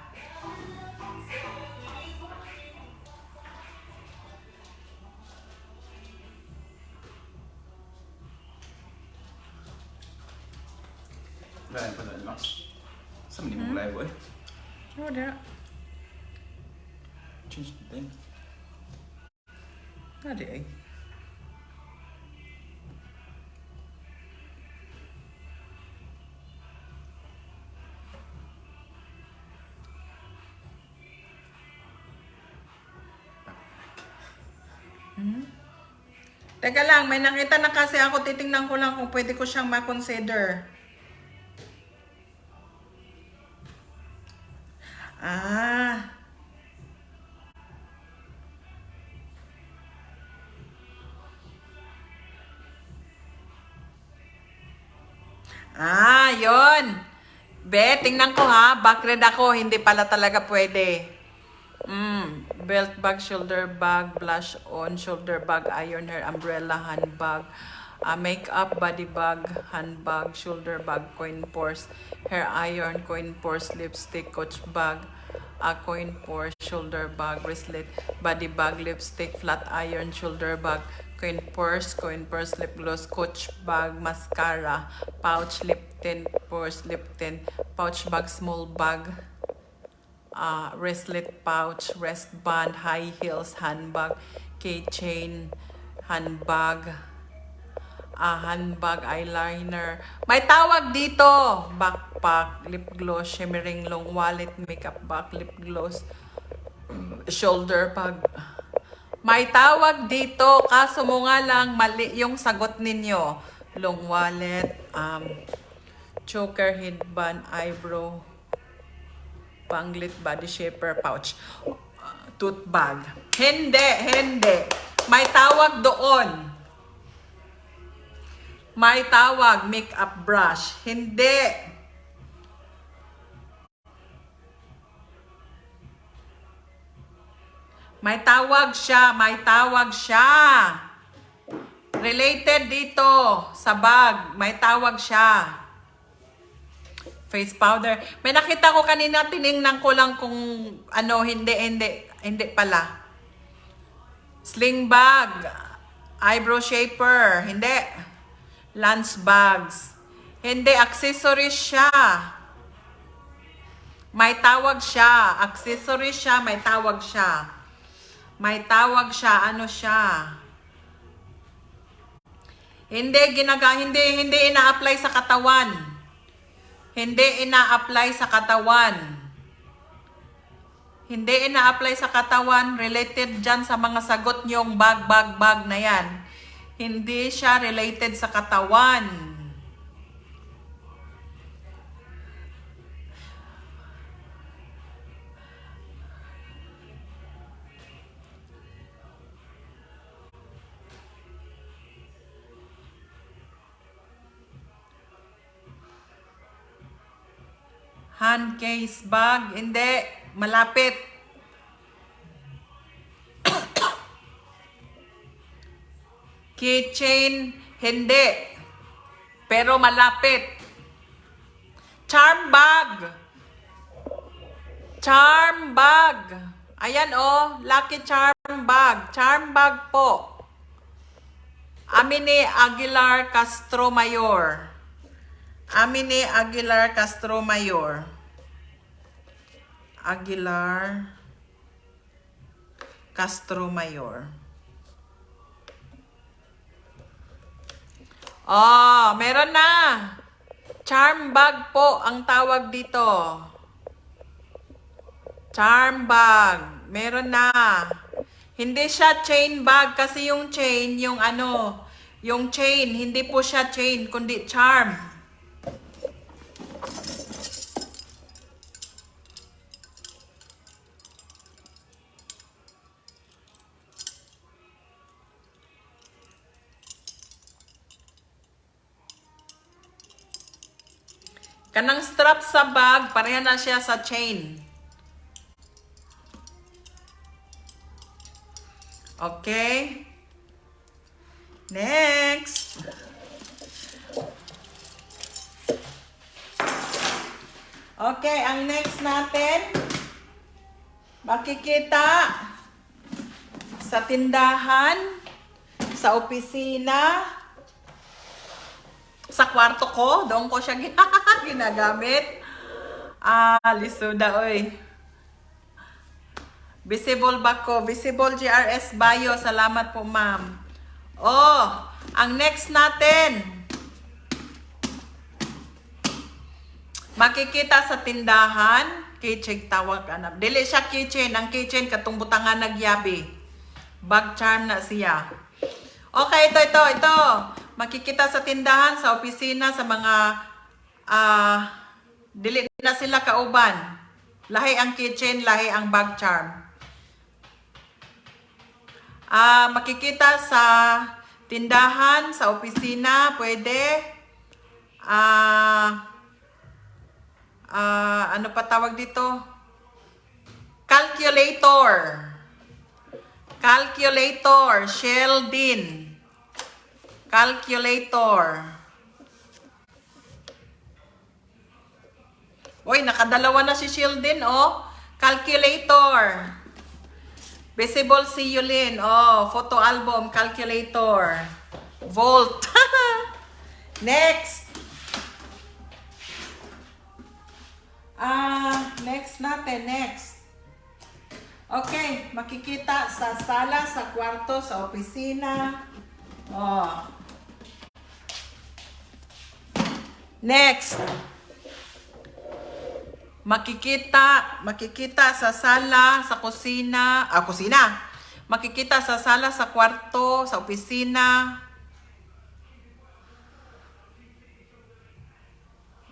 Speaker 2: Lain pa na lang. Saan hindi mo live eh?
Speaker 1: Wala.
Speaker 2: Change the thing.
Speaker 1: Hindi eh. Teka lang, may nakita na kasi ako. Titingnan ko lang kung pwede ko siyang ma-consider. Ah. Yon. Be, tingnan ko ha. Backread ako. Hindi pala talaga pwede. Belt bag, shoulder bag, blush on, shoulder bag, iron hair, umbrella, handbag, makeup, body bag, handbag, shoulder bag, coin purse, hair iron, coin purse, lipstick, coach bag, coin purse, shoulder bag, bracelet, body bag, lipstick, flat iron, shoulder bag, coin purse, lip gloss, coach bag, mascara, pouch, lip tint, purse, lip tint, pouch bag, small bag, wristlet pouch, wristband, high heels, handbag, keychain, handbag, handbag, eyeliner. May tawag dito. Backpack, lip gloss, shimmering long wallet, makeup bag, lip gloss, shoulder bag. May tawag dito. Kaso mo nga lang, mali yung sagot ninyo. Long wallet, choker, headband, eyebrow, panglit, body shaper, pouch, tote bag. Hindi. May tawag doon. May tawag, makeup brush. Hindi. May tawag siya. Related dito sa bag. May tawag siya. Face powder. May nakita ko kanina, tiningnan ko lang kung ano, hindi pala. Sling bag, eyebrow shaper, hindi. Lunch bags, hindi. Accessories siya. May tawag siya. Accessories siya, may tawag siya. Ano siya? Hindi ina-apply sa katawan. Hindi ina-apply sa katawan. Related dyan sa mga sagot nyong bag na yan. Hindi siya related sa katawan. Hand case bag, hindi. Malapit. Keychain, hindi. Pero malapit. Charm bag. Ayan Lucky Charm bag. Charm bag po. Amine Aguilar Castro Mayor. Meron na. Charm bag po ang tawag dito. Charm bag. Meron na. Hindi siya chain bag kasi yung chain, yung chain, hindi po siya chain, kundi charm. Kanang strap sa bag, pareha na siya sa chain. Okay? Next. Okay, ang next natin, makikita sa tindahan, sa opisina, sa kwarto ko, doon ko siya ginagamit. Lisuda, oy. Visible ba ko? Visible GRS Bio. Salamat po, ma'am. Ang next natin. Makikita sa tindahan. Keychain tawag anak. Dili siya keychain. Ang keychain katong butangan nagyabi. Bag charm na siya. Okay, ito. Makikita sa tindahan, sa opisina, sa mga dili na sila kauban. Lahi ang kitchen, lahi ang bag charm. Makikita sa tindahan, sa opisina, pwede. Ano pa tawag dito? Calculator. Calculator. Sheldon. Calculator. Uy, nakadalawa na si Sheldon, oh. Calculator. Visible si Yulin. Oh, photo album, calculator. Volt. Next. Next natin, next. Okay, makikita sa sala, sa kwarto, sa opisina. Oh. Next. Makikita sa sala, sa kusina, kusina. Makikita sa sala, sa kwarto, sa opisina.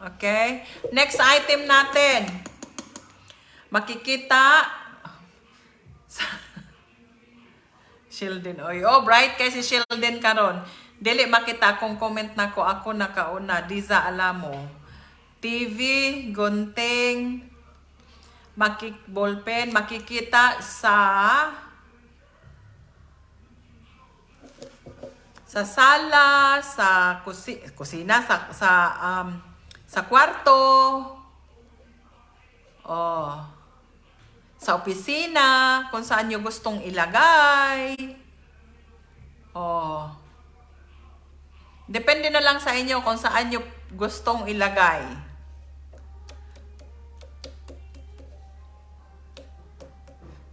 Speaker 1: Okay? Next item natin. Makikita sa Sheldon. Oy, oh, bright kay si Sheldon karon. Dili makita kung comment na ko ako nakauna. Diza Alamo. TV, gunting, ballpen, makikita sa sala, sa kusina, sa kwarto, oh, sa opisina, kung saan nyo gustong ilagay. Oh. Depende na lang sa inyo kung saan nyo gustong ilagay.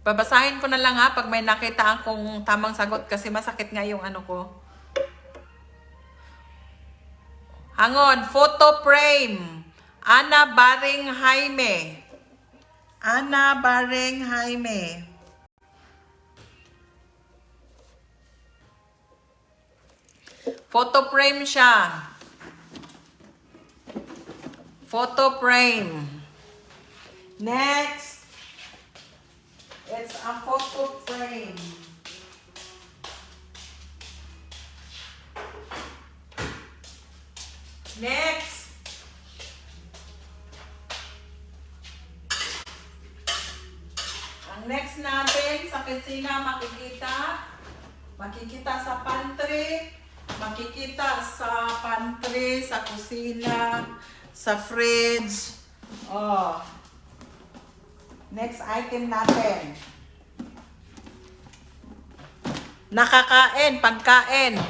Speaker 1: Babasahin ko na lang ha pag may nakita akong tamang sagot kasi masakit nga yung ano ko. Hangon, photo frame. Ana Baring Jaime. Ana Baring Jaime. Photo frame siya. Photo frame. Next. It's a photo frame. Next. Ang next natin sa kusina makikita sa pantry, sa kusina, sa fridge. Oh. Next item natin. Nakakain, pagkain.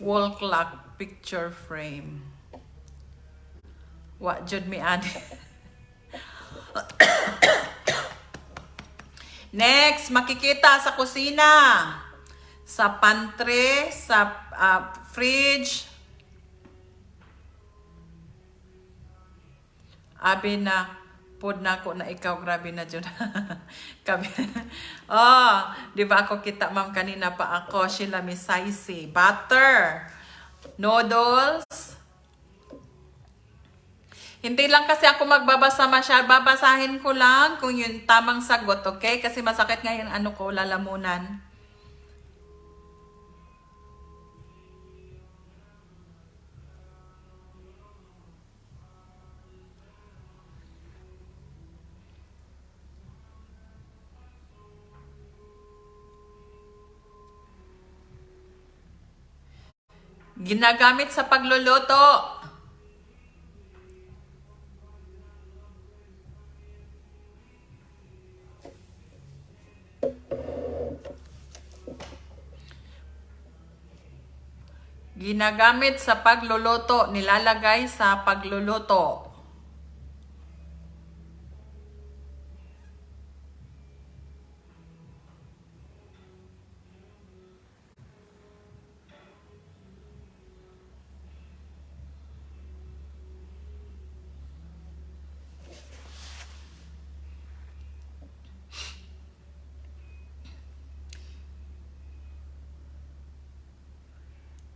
Speaker 1: Wall clock, picture frame. What jud mi ani? Next, makikita sa kusina, sa pantry, sa fridge. Abi na pod na ko na ikaw, grabe na dyan. Oh, di ba ako kita ma'am kanina pa ako, Sheila Misaisi. Butter, noodles. Hindi lang kasi ako magbabasa masyado, babasahin ko lang kung yung tamang sagot, okay? Kasi masakit nga yung ano ko, lalamunan. Ginagamit sa pagluluto. Ginagamit sa pagluluto, nilalagay sa pagluluto.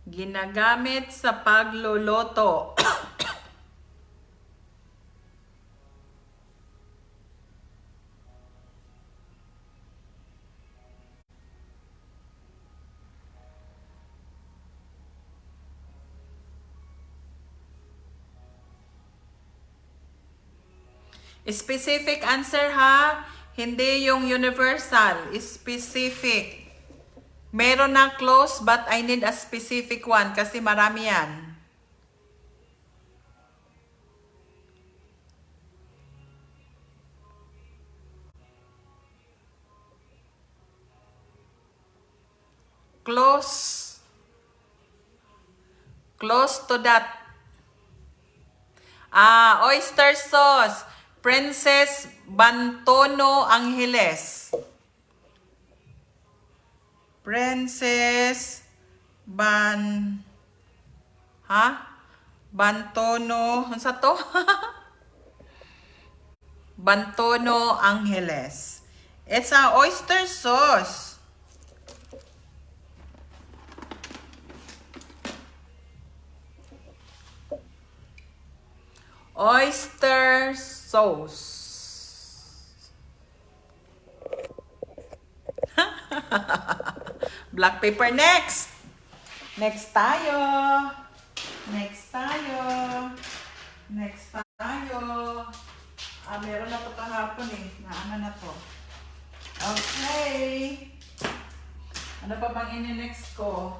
Speaker 1: Ginagamit sa pagluluto. Specific answer ha. Hindi yung universal. Specific. Meron na close but I need a specific one kasi marami yan. Close. Close to that. Oyster sauce. Princess Bantono Angeles. Princess Bantono. Ano sa to? Bantono Angeles. It's a oyster sauce. Oyster sauce. Black pepper next. Next tayo. Next tayo. Next tayo. Meron na po kahapon eh. Naano na to. Okay. Ano pa bang ini-next ko?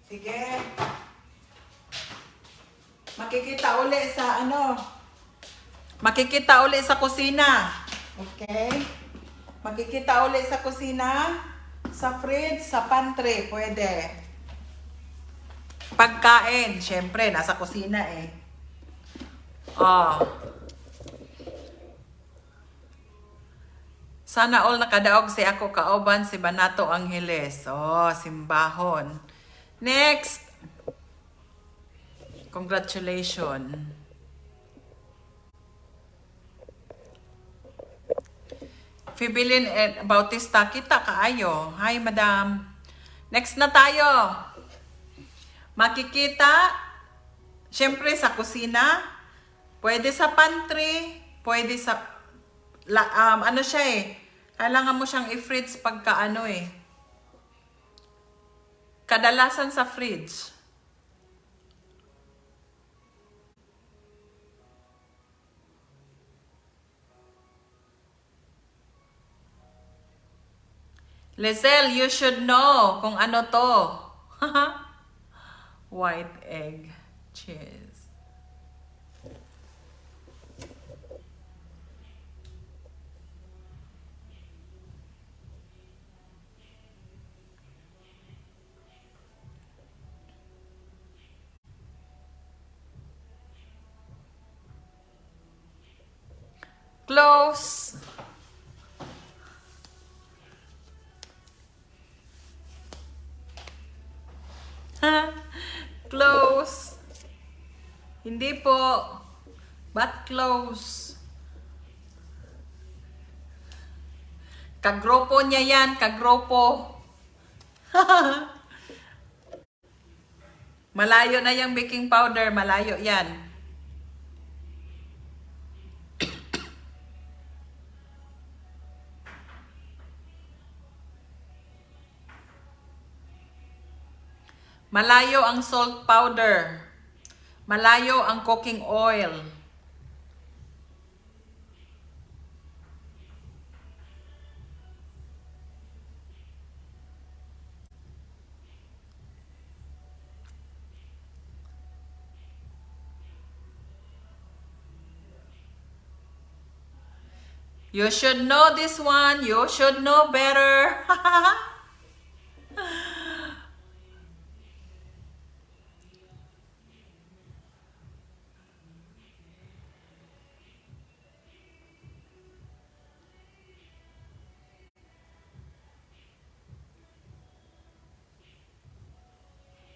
Speaker 1: Sige. Makikita uli sa Makikita uli sa kusina. Okay? Makikita uli sa kusina, sa fridge, sa pantry, pwede. Pagkain, syempre, nasa kusina eh. Sana all nakadaog si ako kauban si Banato Angeles. Simbahon. Next. Congratulations. Fibilin Bautista, kita kaayo. Hi, madam. Next na tayo. Makikita, syempre sa kusina, pwede sa pantry, pwede sa, ano siya eh, kailangan mo siyang i-fridge pagka kadalasan sa fridge. Lizelle, you should know kung ano to. White egg cheese. Close. Close. Hindi po. But close. Kagropo niya yan. Kagropo. Malayo na yung baking powder. Malayo yan. Malayo ang salt powder. Malayo ang cooking oil. You should know this one. You should know better.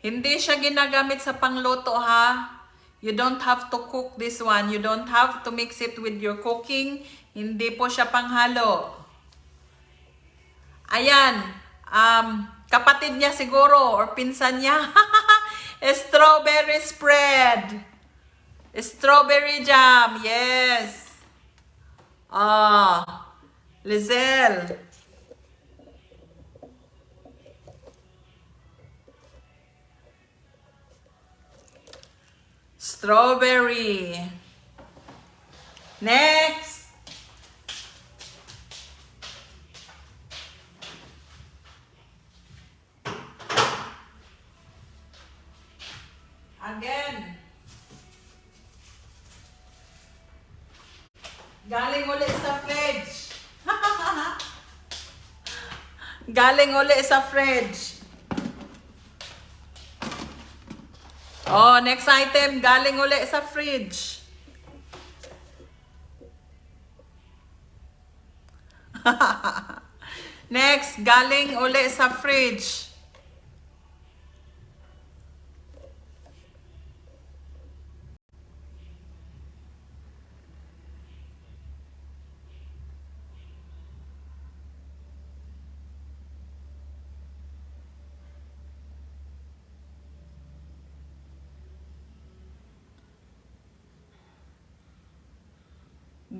Speaker 1: Hindi siya ginagamit sa pangluto ha. You don't have to cook this one. You don't have to mix it with your cooking. Hindi po siya panghalo. Ayan. Kapatid niya siguro or pinsan niya. Strawberry spread. Strawberry jam. Yes. Lizelle. Strawberry. Next. Again. Galing uli sa fridge. Galing uli sa fridge. Oh, next item, galing uli sa fridge. Next, galing uli sa fridge.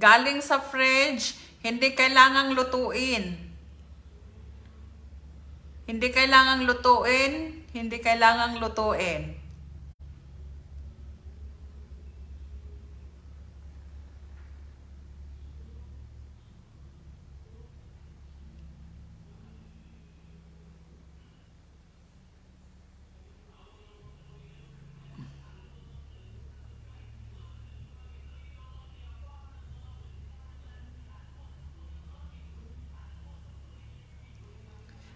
Speaker 1: Galing sa fridge, hindi kailangang lutuin. Hindi kailangang lutuin, hindi kailangang lutuin.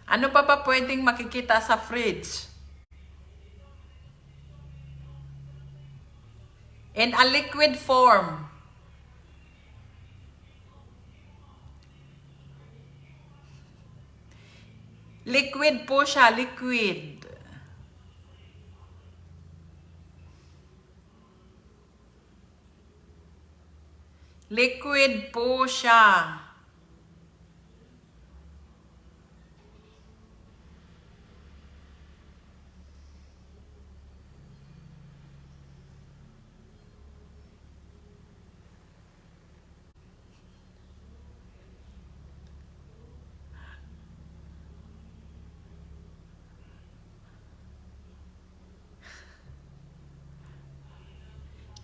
Speaker 1: Ano pa pwedeng makikita sa fridge? In a liquid form. Liquid po siya, liquid. Liquid po siya.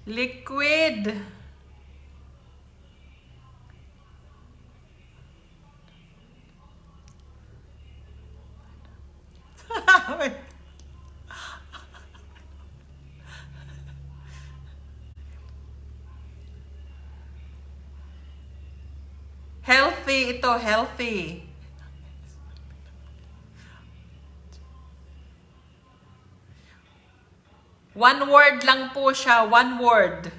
Speaker 1: Liquid. Healthy ito, healthy. One word lang po siya, one word.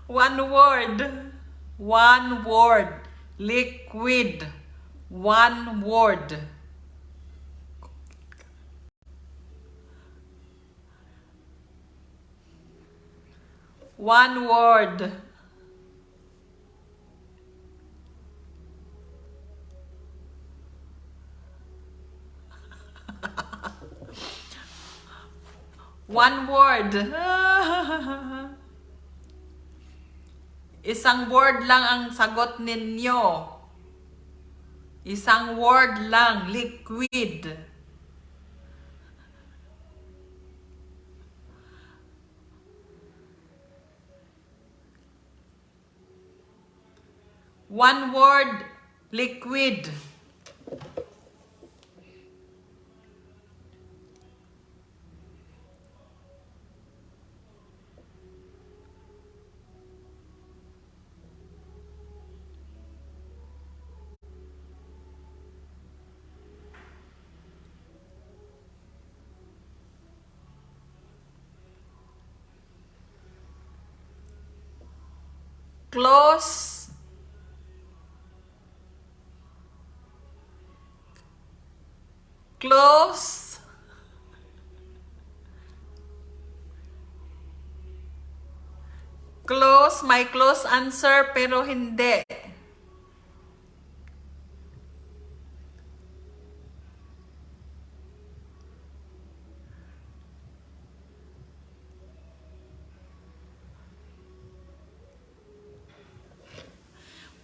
Speaker 1: One word. One word. Liquid. One word. One word. One word. Isang word lang ang sagot ninyo. Isang word lang, liquid. One word, liquid. Close. Close. Close, may close answer pero hindi.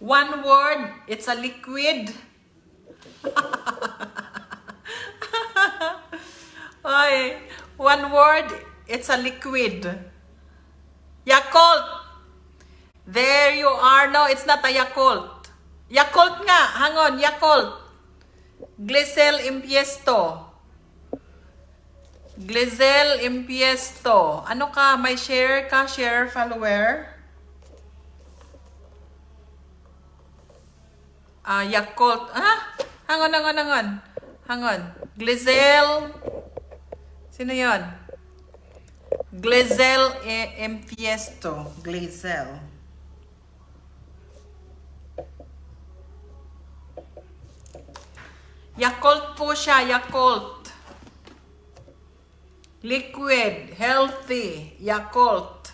Speaker 1: One word, it's a liquid. Ay, One word, it's a liquid. Yakult. There you are. No, it's not a Yakult. Yakult nga. Hang on, Yakult. Glycel Impiesto. Glycel Impiesto. Ano ka? May share ka? Share follower? Yakult. Hang on. Glycel. Sino yon? Glycel Impiesto. Glycel. Yakult po siya. Yakult. Liquid. Healthy. Yakult.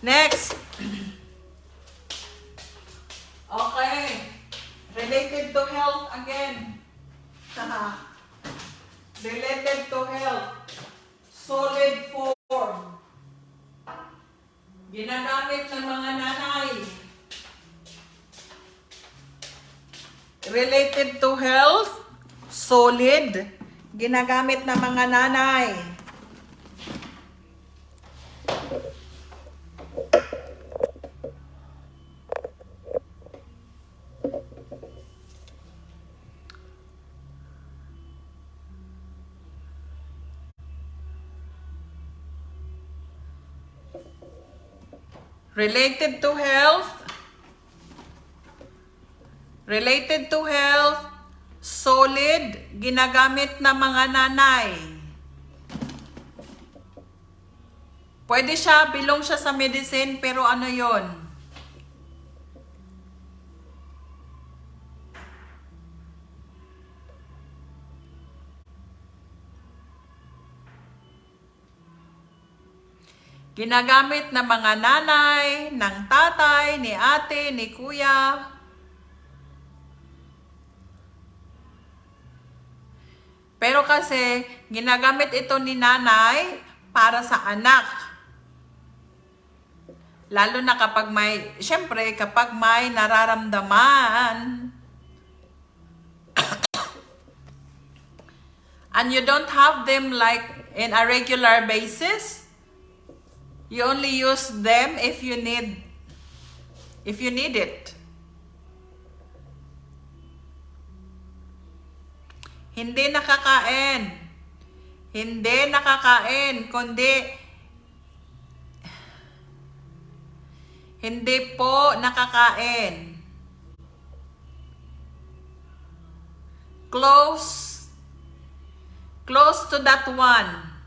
Speaker 1: Next. Okay. Related to health again. Related to health. Solid form. Ginagamit ng mga nanay. Related to health. Solid. Ginagamit ng mga nanay. Related to health. Related to health. Solid. Ginagamit ng mga nanay. Pwede siya, belong siya sa medicine, pero ano yon? Ginagamit ng mga nanay, ng tatay, ni ate, ni kuya. Pero kasi, ginagamit ito ni nanay para sa anak. Lalo na kapag may, syempre, kapag may nararamdaman. And you don't have them like in a regular basis. You only use them if you need it. Hindi nakakain. Hindi nakakain, kundi hindi po nakakain. Close to that one.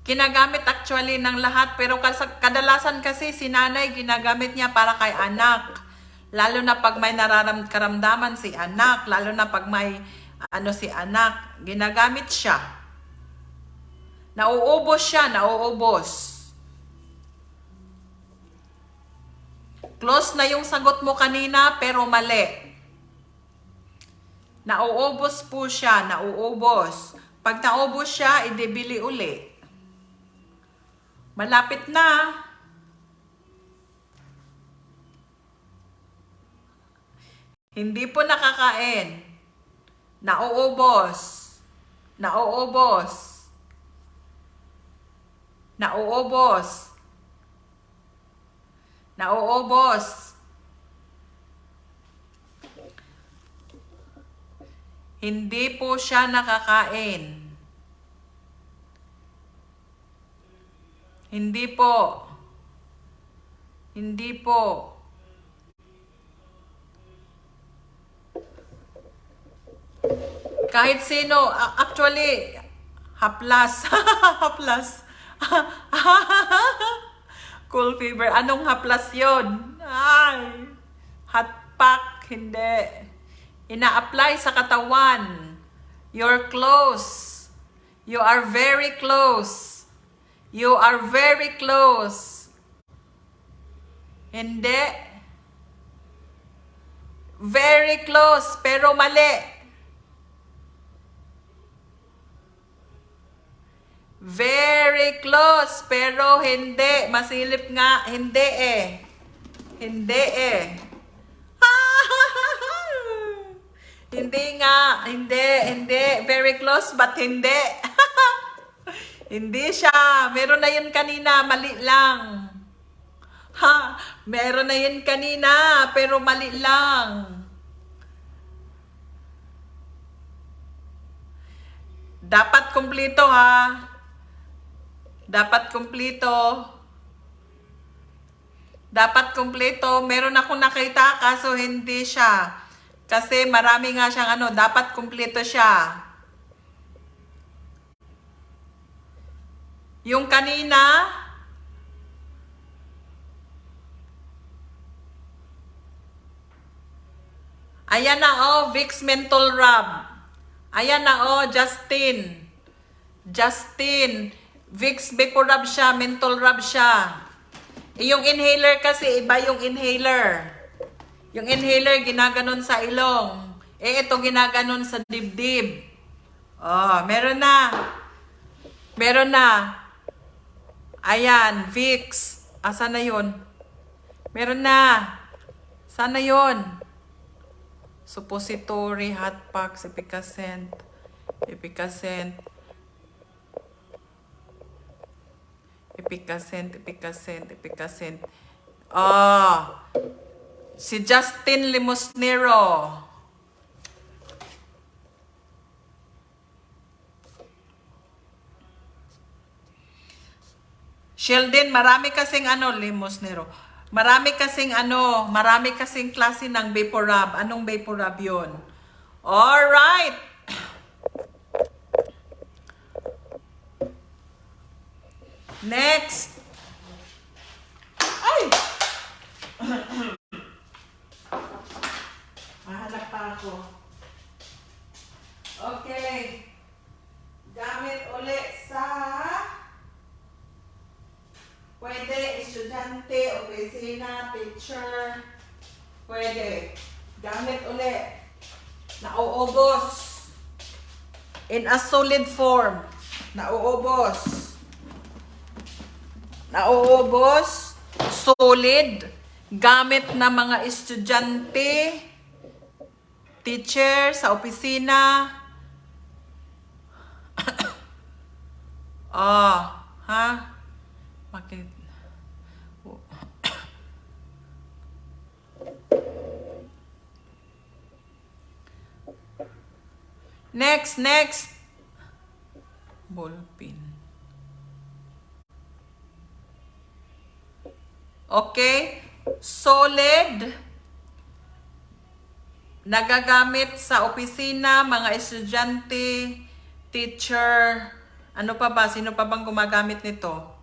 Speaker 1: Ginagamit actually ng lahat, pero kadalasan kasi si nanay ginagamit niya para kay anak. Lalo na pag may karamdaman si anak, lalo na pag may si anak, ginagamit siya. Nauubos siya, nauubos. Close na yung sagot mo kanina, pero mali. Nauubos po siya, nauubos. Pag naubos siya, idibili uli. Malapit na. Hindi po nakakain. Nauubos. Nauubos. Nauubos. Nauubos. Hindi po siya nakakain. Hindi po. Hindi po. Kahit sino, actually, haplas. Haplas. Cool fever. Anong haplas yun? Ay, hot pack. Hindi. Ina-apply sa katawan. You're close. You are very close. You are very close. Hindi. Very close, pero mali. Very close, pero hindi. Masilip nga, hindi eh. Hindi eh. Hindi nga. Hindi. Very close but hindi. Hindi siya. Meron na yun kanina. Mali lang. Ha? Meron na yun kanina. Pero mali lang. Dapat kumpleto ha. Dapat kumpleto. Dapat kumpleto. Meron akong nakita kaso hindi siya. Kasi marami nga siyang ano. Dapat kumpleto siya. Yung kanina, ayan na oh, Vicks Menthol Rub. Ayan na oh, Justin. Vicks Vapor Rub siya, Menthol Rub siya. Yung inhaler kasi, iba yung inhaler. Yung inhaler, ginaganon sa ilong. Ito ginaganon sa dibdib. Oh, meron na. Meron na. Ayan, Vicks. Asan na yun? Meron na. Sana yun? Suppository, hot packs, Epicacent. Ah, si Justin Limosnero. Sheldon, marami kasing Limosnero. Marami kasing klase ng vapor rub. Anong vapor rub yun? Alright. Next. Ay! Mahanap pa ako. Okay. Gamit ulit sa pwede, estudyante, opisina, teacher. Pwede. Gamit ulit. Nauubos. In a solid form. Nauubos. Solid. Gamit na mga estudyante, teacher, sa opisina. Ha? Bakit? Next. Ballpen. Okay? Solid. Nagagamit sa opisina, mga estudyante, teacher. Ano pa ba? Sino pa bang gumagamit nito?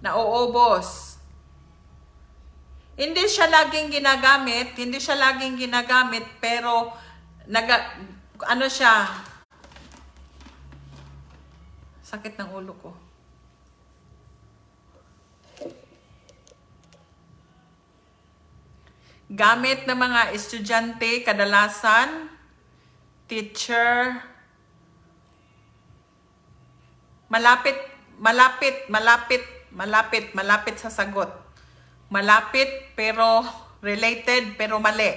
Speaker 1: Nauubos. Hindi siya laging ginagamit, pero siya? Sakit ng ulo ko. Gamit ng mga estudyante, kadalasan, teacher, malapit sa sagot. Malapit pero related pero mali.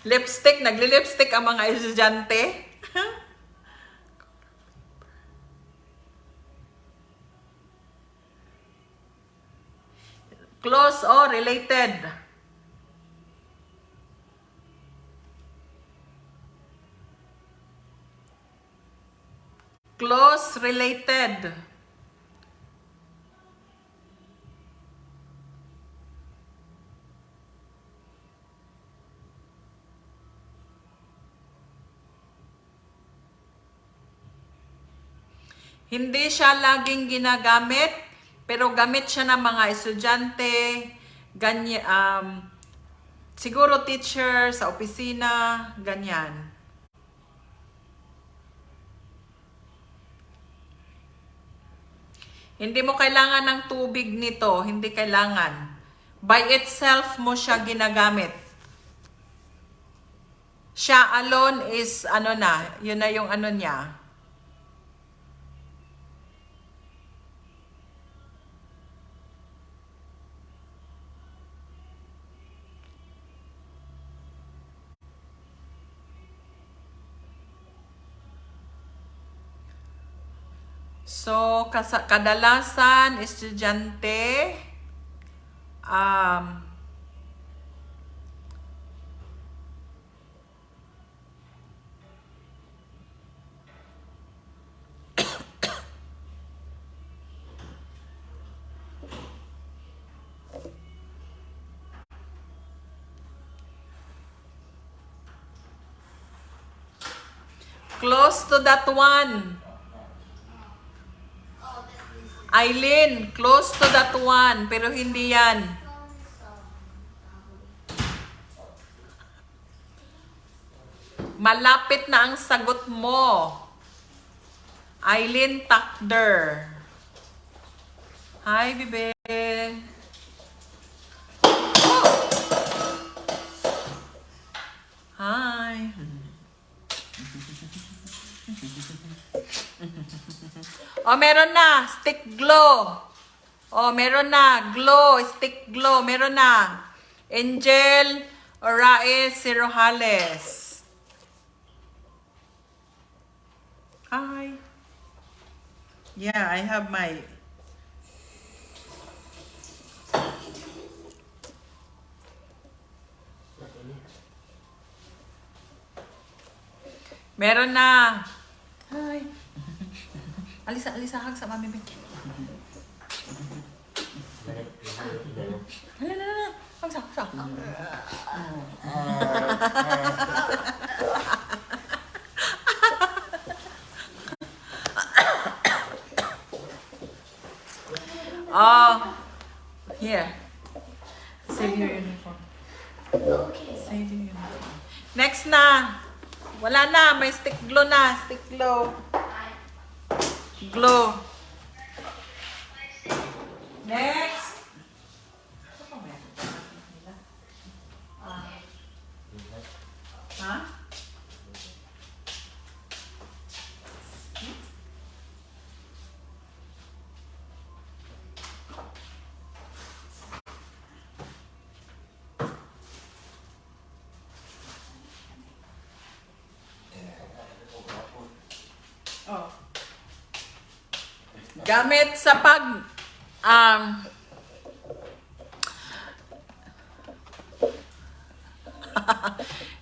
Speaker 1: Lipstick, nagli-lipstick ang mga estudyante. Close or related. Close related. Hindi siya laging ginagamit, pero gamit siya ng mga estudyante, ganyan, siguro teacher, sa opisina, ganyan. Hindi mo kailangan ng tubig nito, hindi kailangan. By itself mo siya ginagamit. Siya alone is ano na, yun na yung ano niya. So, kadalasan, estudyante, um, close to that one. Eileen, close to that one, pero hindi yan. Malapit na ang sagot mo. Eileen Takder. Hi, Bibe. Hi. Oh, meron na. Stick glow. Oh, meron na. Glow. Stick glow. Meron na. Angel Oraes Cirojales. Hi. Yeah, I have my... Meron na. Hi. Alisa, hag sa mami Vicky. Hala. Hag sa. Oh, here. Save your uniform.
Speaker 3: Okay.
Speaker 1: Save your uniform. Next na. Wala na. May stick glow na. Stick glow. Glow. Next. Ha? Oh. Gamit sa pag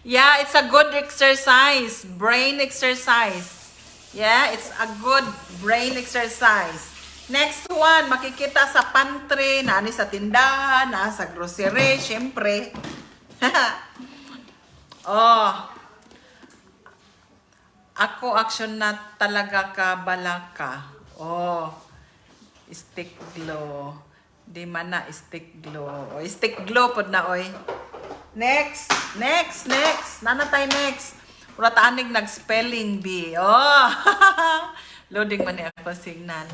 Speaker 1: yeah, it's a good exercise, brain exercise. Yeah, it's a good brain exercise. Next one, makikita sa pantry, naani sa tindahan, sa grocery, syempre. Oh. Ako action na talaga ka balaka. Oh. Stick glow. Di man na stick glow. O, stick glow pod na oy. Next. Nana tayo next. Pura taanig nag-spelling bee. Oh. Loading man ako signal.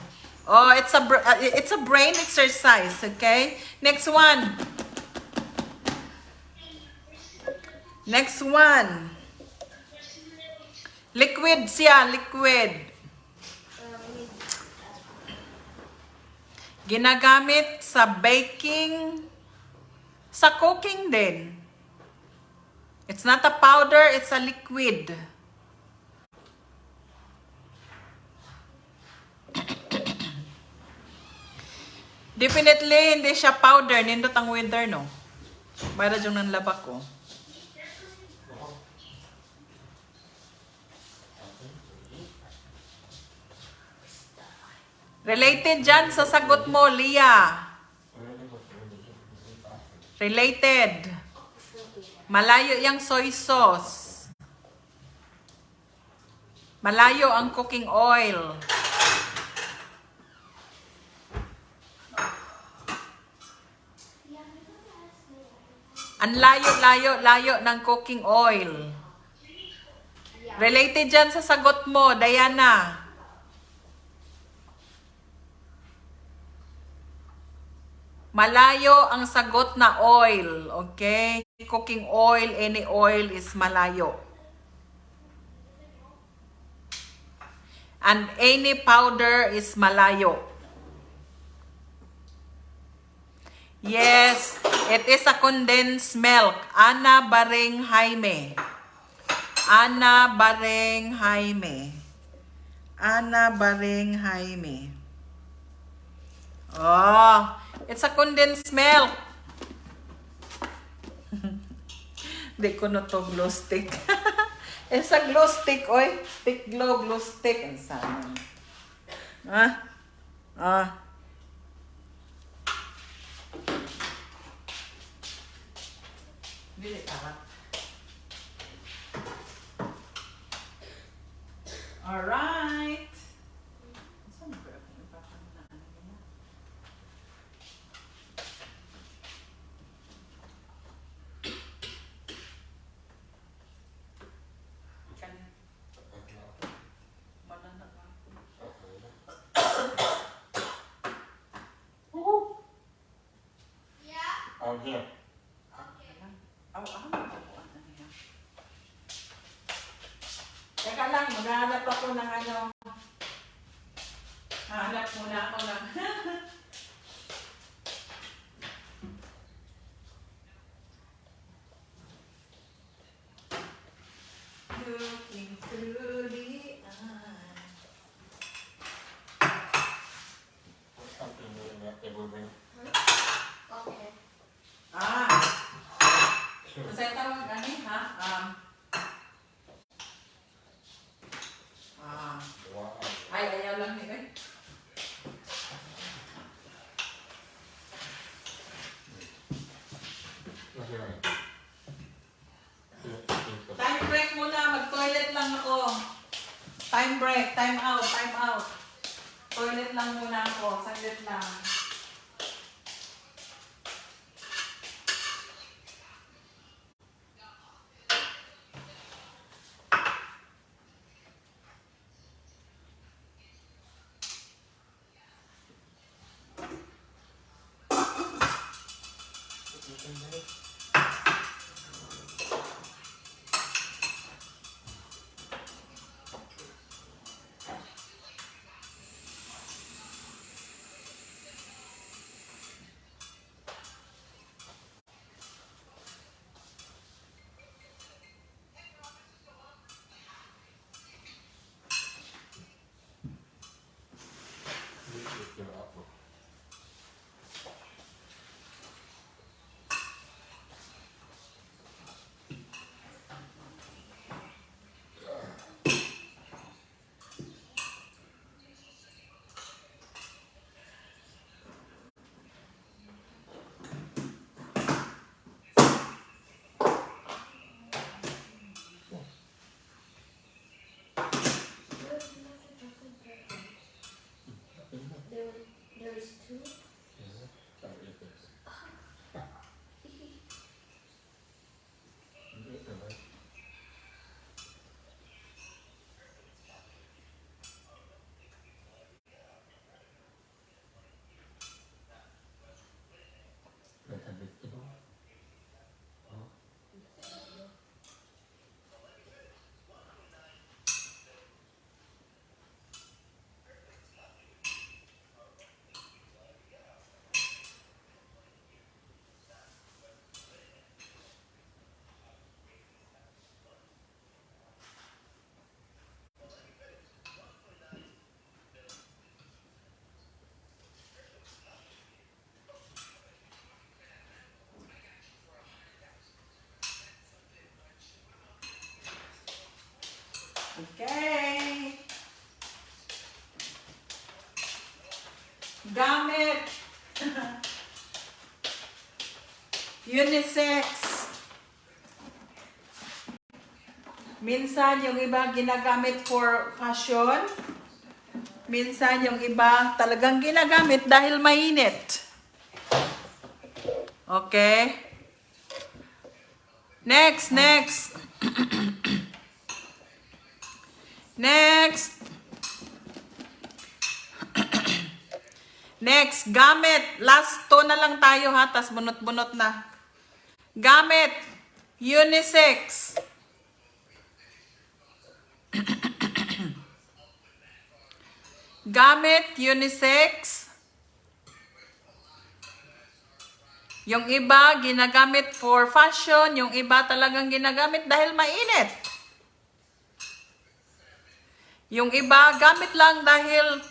Speaker 1: Oh, it's a brain exercise, okay? Next one. Liquid siya, liquid. Ginagamit sa baking, sa cooking din. It's not a powder, it's a liquid. Definitely, hindi siya powder. Nindot ang winter, no? Mayroon yung nanlabak ko. Related dyan sa sagot mo, Lia. Related. Malayo yung soy sauce. Malayo ang cooking oil. Ang layo ng cooking oil. Related dyan sa sagot mo, Diana. Malayo ang sagot na oil, okay? Cooking oil, any oil is malayo. And any powder is malayo. Yes, it is a condensed milk. Ana Baring Jaime. Ana Baring Jaime. Ana Baring Jaime. Oh, it's a condensed milk. Di ko na to glow stick. It's a glow stick, oy. Stick glow stick. Ang sana. Ah? Ah. Bili ka. Alright. Saan ba ako ipapanaan nila? Mananag ako.
Speaker 3: I'm here.
Speaker 1: Teka lang, maghahanap ako ng ano. Hanap muna ako ng... Looking through the eyes.
Speaker 3: Something new in that table bring.
Speaker 4: Okay.
Speaker 1: Ah! Masaya tawag ano ha?
Speaker 3: Wow.
Speaker 1: Ay, ayaw lang nila.
Speaker 3: Look at it.
Speaker 1: Time break muna, mag-toilet lang ako. Time break, time out, time out. Toilet lang muna ako, saglit lang.
Speaker 4: There's two.
Speaker 1: Okay. Gamit. Unisex. Minsan yung iba ginagamit for fashion. Minsan yung iba talagang ginagamit dahil mainit. Okay. Next. Next. Next, gamit. Last two na lang tayo ha, tas bunot-bunot na. Gamit. Unisex. Gamit unisex. Yung iba, ginagamit for fashion. Yung iba talagang ginagamit dahil mainit. Yung iba, gamit lang dahil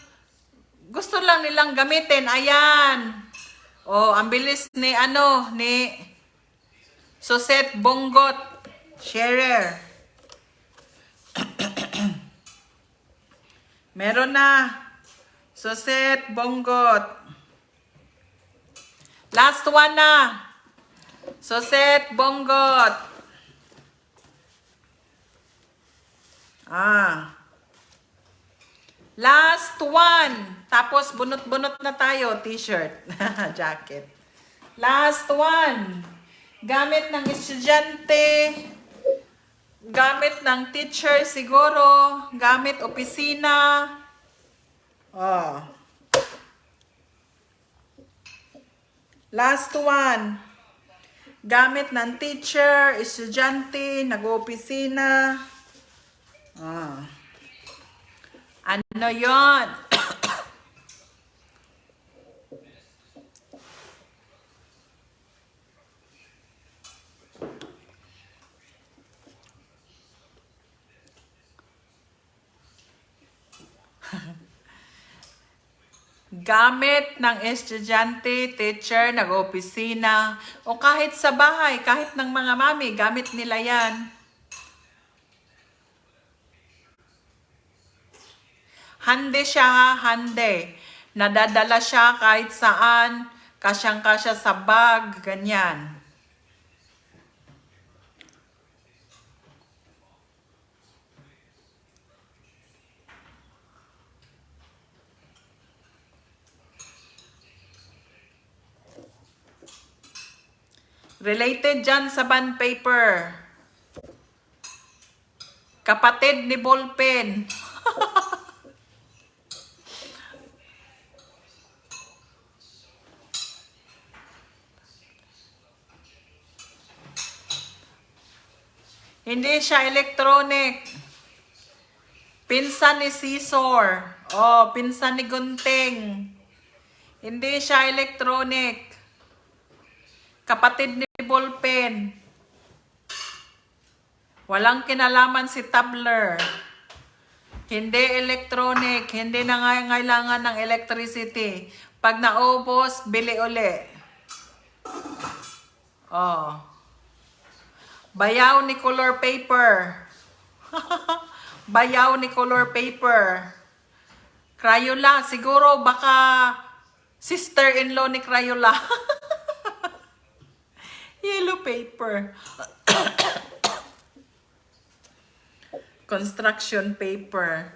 Speaker 1: gusto lang nilang gamitin. Ayan. Oh, ang bilis ni Suzette Bongot Scherer. Meron na. Suzette Bongot. Last one na. Suzette Bongot. Last one. Tapos bunot-bunot na tayo. T-shirt. Jacket. Last one. Gamit ng estudyante. Gamit ng teacher siguro. Gamit opisina. Last one. Gamit ng teacher, estudyante, nag-opisina. Ano yon? Gamit ng estudyante, teacher, nag-opisina, o kahit sa bahay, kahit ng mga mami, gamit nila yan. Hande siya ha, hande. Nadadala siya kahit saan, kasyang-kasya sa bag, ganyan. Related dyan sa bond paper. Kapatid ni ballpen. Hindi siya electronic. Pinsan ni scissor. Oh, pinsan ni gunting. Hindi siya electronic. Kapatid ni ballpen. Walang kinalaman si tumbler. Hindi electronic. Hindi na ngailangan ng electricity. Pag naubos, bili uli. Oh. Bayaw ni color paper. Bayaw ni color paper. Crayola. Siguro baka sister-in-law ni Crayola. Yellow paper. Construction paper.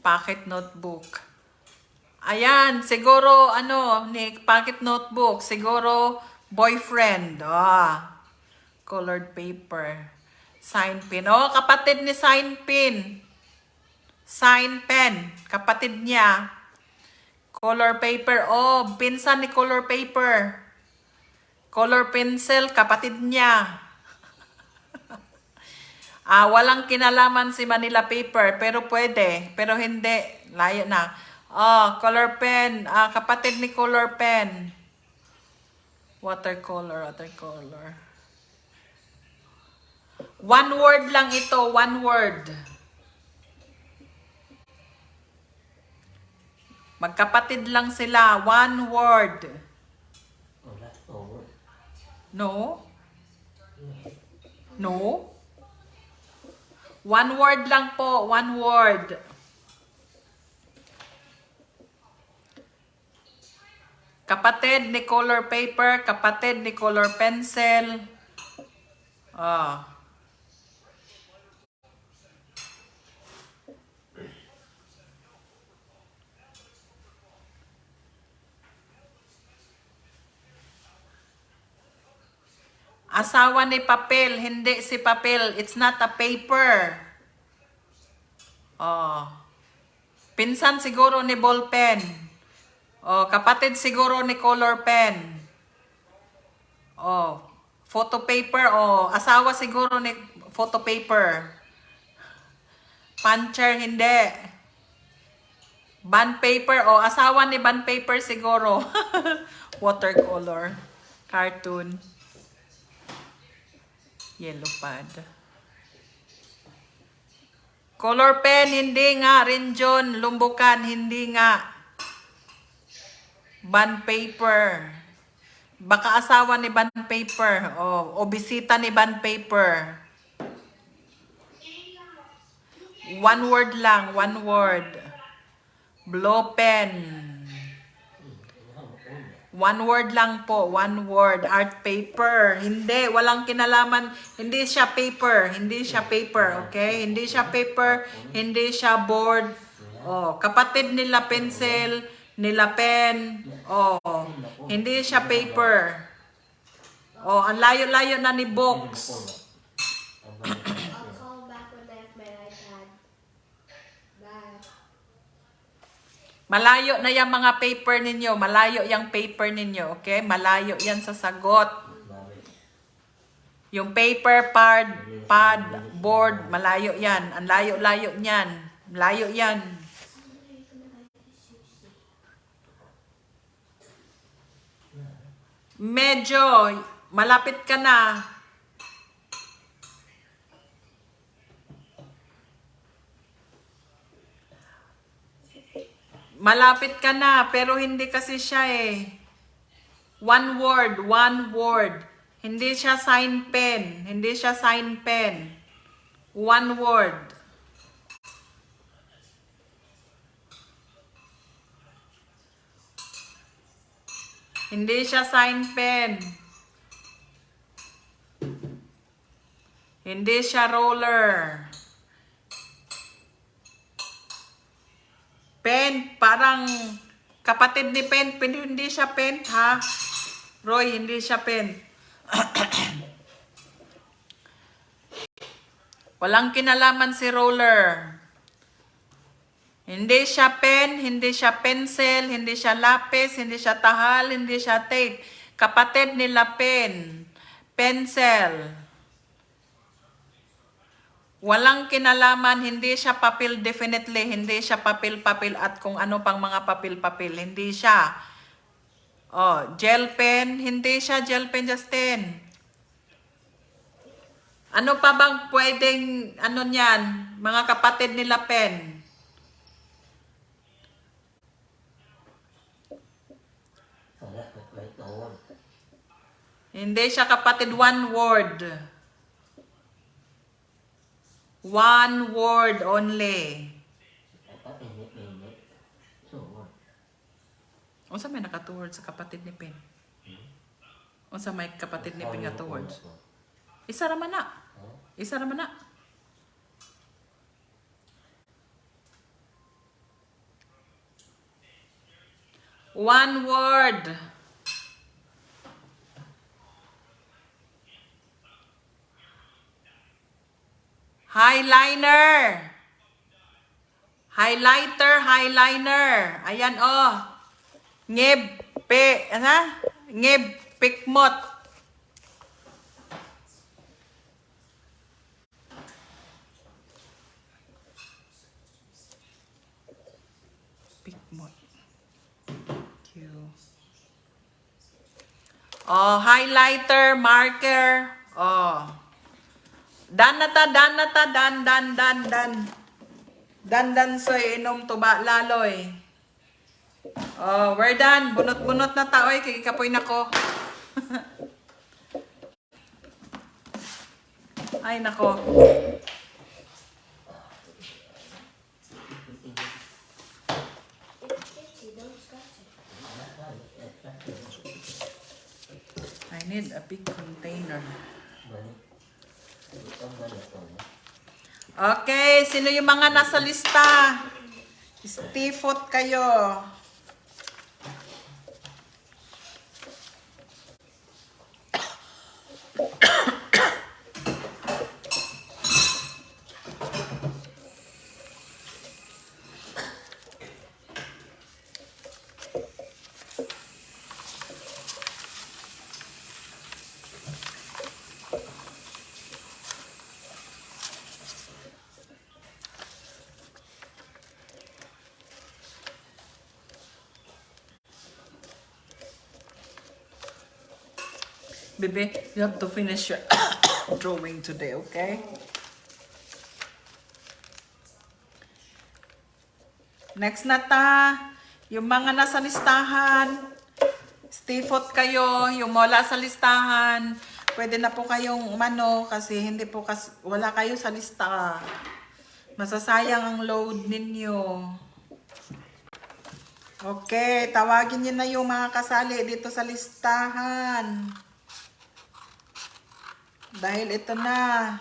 Speaker 1: Pocket notebook. Ayan, siguro ni pocket notebook, siguro boyfriend. Colored paper. Sign pin. Oh, kapatid ni sign pin. Sign pen. Kapatid niya. Color paper. Oh, pinsan ni color paper. Color pencil, kapatid niya. Walang kinalaman si Manila paper, pero pwede. Pero hindi. Layo na. Color pen. Kapatid ni color pen. Watercolor. One word lang ito. One word. Magkapatid lang sila. One word.
Speaker 3: Oh, that's over.
Speaker 1: No? No? One word lang po. One word. Kapatid ni color paper. Kapatid ni color pencil. Asawa ni papel, hindi si papel. It's not a paper. Pinsan siguro ni ballpen. Kapatid siguro ni color pen. Photo paper. Asawa siguro ni photo paper. Puncher, hindi. Bond paper. O, asawa ni bond paper siguro. Watercolor. Cartoon. Yellow pad. Color pen, hindi nga. Rinjon, Lumbukan, hindi nga. Bond paper. Baka asawa ni bond paper. O bisita ni bond paper. One word lang. One word. Blow pen. One word lang po. One word. Art paper. Hindi. Walang kinalaman. Hindi siya paper. Hindi siya paper. Okay? Hindi siya paper. Hindi siya board. Oh, kapatid nila pencil. Nila pen. Oh, hindi siya paper. Oh, ang layo-layo na ni box.
Speaker 4: I'll call back when I have my iPad. Bye.
Speaker 1: Malayo na yung mga paper ninyo. Malayo yung paper ninyo. Okay? Malayo yan sa sagot. Yung paper, pad, board, malayo yan. Ang layo-layo niyan. Malayo yan. Medyo, malapit ka na. Malapit ka na, pero hindi kasi siya eh. One word, one word. Hindi siya sign pen. Hindi siya sign pen. One word. Hindi siya sign pen. Hindi siya roller. Pen, parang kapatid ni pen, pero hindi siya pen, ha? Roy, hindi siya pen. Walang kinalaman si roller. Hindi siya pen, hindi siya pencil, hindi siya lapis, hindi siya tahal, hindi siya tape. Kapatid nila pen, pencil. Walang kinalaman, hindi siya papel definitely, hindi siya papel-papel at kung ano pang mga papel-papel, hindi siya. Oh, gel pen, hindi siya gel pen, Justin. Ano pa bang pwedeng, ano niyan, mga kapatid nila pen? Hindi siya kapatid, one word. One word only. Unsa may naka 2 words sa kapatid ni Pen? Unsa may kapatid ni Pen nga 2 words? Isa ra man na. Isa ra man na. One word. Highliner. Highlighter, highliner. Ayan, oh. Ngeb, ano? Ngeb, pikmot. Pikmot. Oh, highlighter, marker. Oh. Dan na ta, dan. Dan soy, inom tuba laloy. Oh, we're done. Bunot-bunot na ta, oy. Kikapoy na ko. Ay, nako.
Speaker 4: It's itchy, don't scratch it.
Speaker 1: I need a big container. Okay, sino yung mga nasa lista? Stifot kayo. Bebe, you have to finish your drawing today, okay? Next na ta, yung mga nasa listahan, stay put kayo, yung wala sa listahan, pwede na po kayong umano kasi hindi po wala kayo sa lista. Masasayang ang load ninyo. Okay, tawagin niyo na yung mga kasali dito sa listahan. Dahil ito na.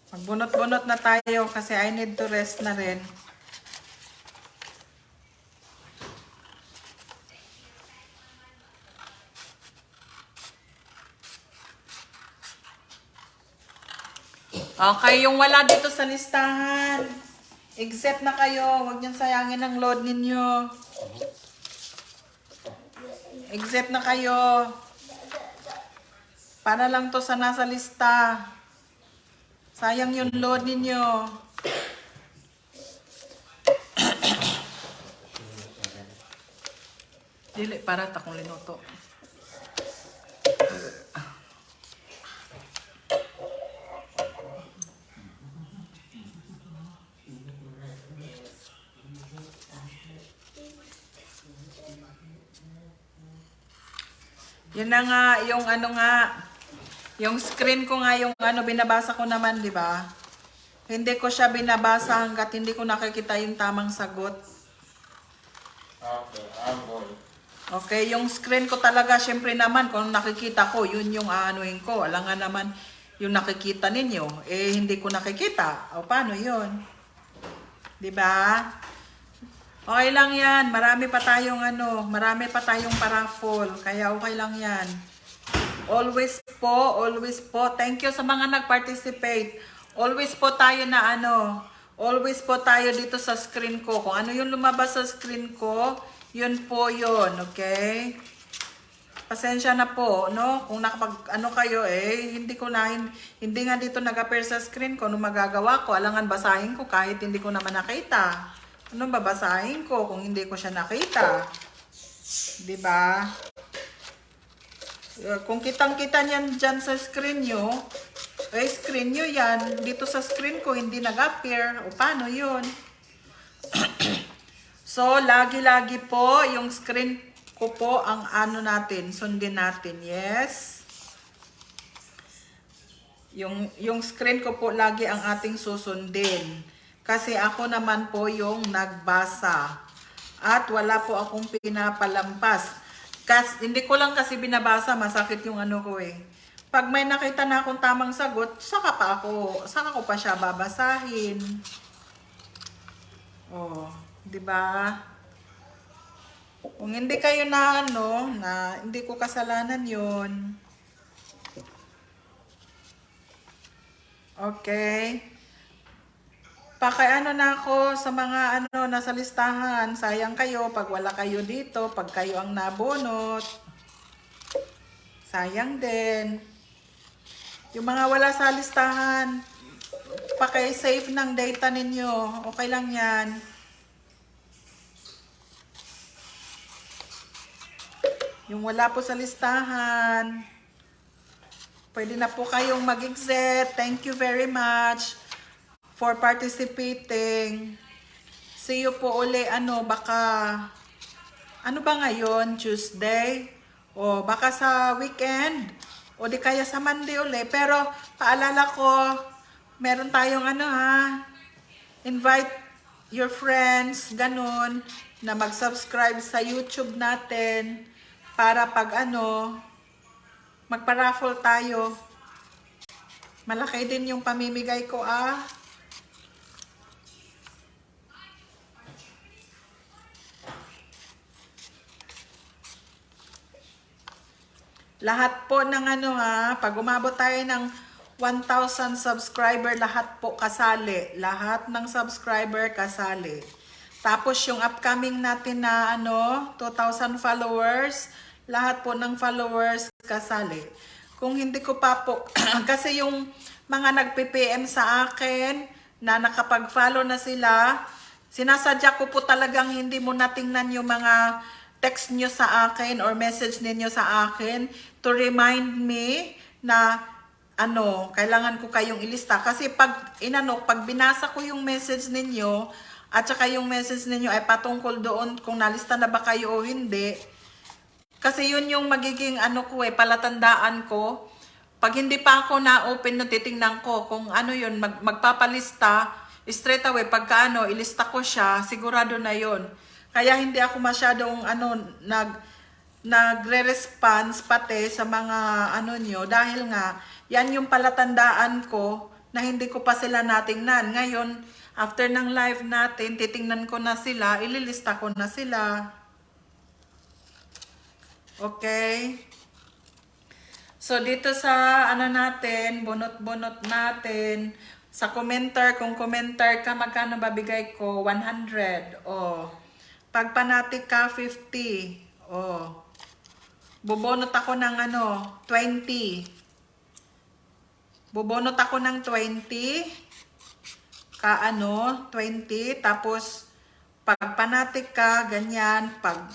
Speaker 1: Magbunot-bunot na tayo kasi I need to rest na rin. Okay, yung wala dito sa listahan, exit na kayo. Huwag niyong sayangin ang load ninyo. Exit na kayo. Para lang to sa nasa lista. Sayang yung load ninyo. Dili, para takong linuto. Yun na nga, yung ano nga, yung screen ko nga, yung ano, binabasa ko naman, di ba? Hindi ko siya binabasa hanggat hindi ko nakikita yung tamang sagot.
Speaker 3: Okay, I'm going.
Speaker 1: Okay, yung screen ko talaga, syempre naman, kung nakikita ko, yun yung aanuhin ko. Alam nga naman, yung nakikita ninyo, eh, hindi ko nakikita. O, paano yun? Di ba? Okay lang yan. Marami pa tayong marami pa tayong paraffol. Kaya okay lang yan. Always po. Thank you sa mga nag-participate. Always po tayo na always po tayo dito sa screen ko. Kung ano yung lumabas sa screen ko, yun po yun. Okay? Pasensya na po, no? Kung kayo hindi nga dito nag-appear sa screen ko, ano magagawa ko? Alangan basahin ko kahit hindi ko naman nakita. Anong babasahin ko kung hindi ko siya nakita? Diba? Kung kitang-kita niyan dyan sa screen nyo, screen nyo yan. Dito sa screen ko, hindi nag-appear. O, paano yun? So, lagi-lagi po, yung screen ko po ang natin, sundin natin. Yes? Yung screen ko po lagi ang ating susundin. Kasi ako naman po yung nagbasa. At wala po akong pinapalampas. Hindi ko lang kasi binabasa, masakit yung ko eh. Pag may nakita na akong tamang sagot, saka ko pa siya babasahin. Oh, 'di ba? Kung hindi kayo na hindi ko kasalanan 'yon. Okay. Na ako sa mga nasa listahan. Sayang kayo pag wala kayo dito, pag kayo ang nabunot. Sayang din. Yung mga wala sa listahan, paki-save ng data ninyo. Okay lang yan. Yung wala po sa listahan, pwede na po kayong mag-exit. Thank you very much for participating. See you po uli, baka, ba ngayon? Tuesday? O baka sa weekend? O di kaya sa Monday uli. Pero, paalala ko, meron tayong invite your friends, ganun, na mag-subscribe sa YouTube natin, para pag magpa-raffle tayo. Malaki din yung pamimigay ko, Lahat po ng pag umabot tayo ng 1,000 subscriber, lahat po kasali. Lahat ng subscriber kasali. Tapos yung upcoming natin na 2,000 followers, lahat po ng followers kasali. Kung hindi ko pa po, kasi yung mga nagpi-PM sa akin na nakapag-follow na sila, sinasadya ko po talagang hindi mo natingnan yung mga text nyo sa akin or message ninyo sa akin to remind me na kailangan ko kayong ilista. Kasi pag binasa ko yung message ninyo at saka yung message ninyo ay patungkol doon kung nalista na ba kayo o hindi. Kasi yun yung magiging palatandaan ko. Pag hindi pa ako na-open na titingnan ko kung yun, magpapalista, straight away, pagka ilista ko siya, sigurado na yun. Kaya hindi ako masyadong nagre-response pati sa mga nyo, dahil nga, yan yung palatandaan ko na hindi ko pa sila natingnan. Ngayon, after ng live natin, titingnan ko na sila, ililista ko na sila. Okay? So, dito sa natin, bunot-bunot natin, sa commenter, kung commenter ka, magkano babigay ko? 100. Pag panatik ka, 50. Bubunot ako ng 20. Bubunot ako ng 20. 20. Tapos, pag panatik ka, ganyan. Pag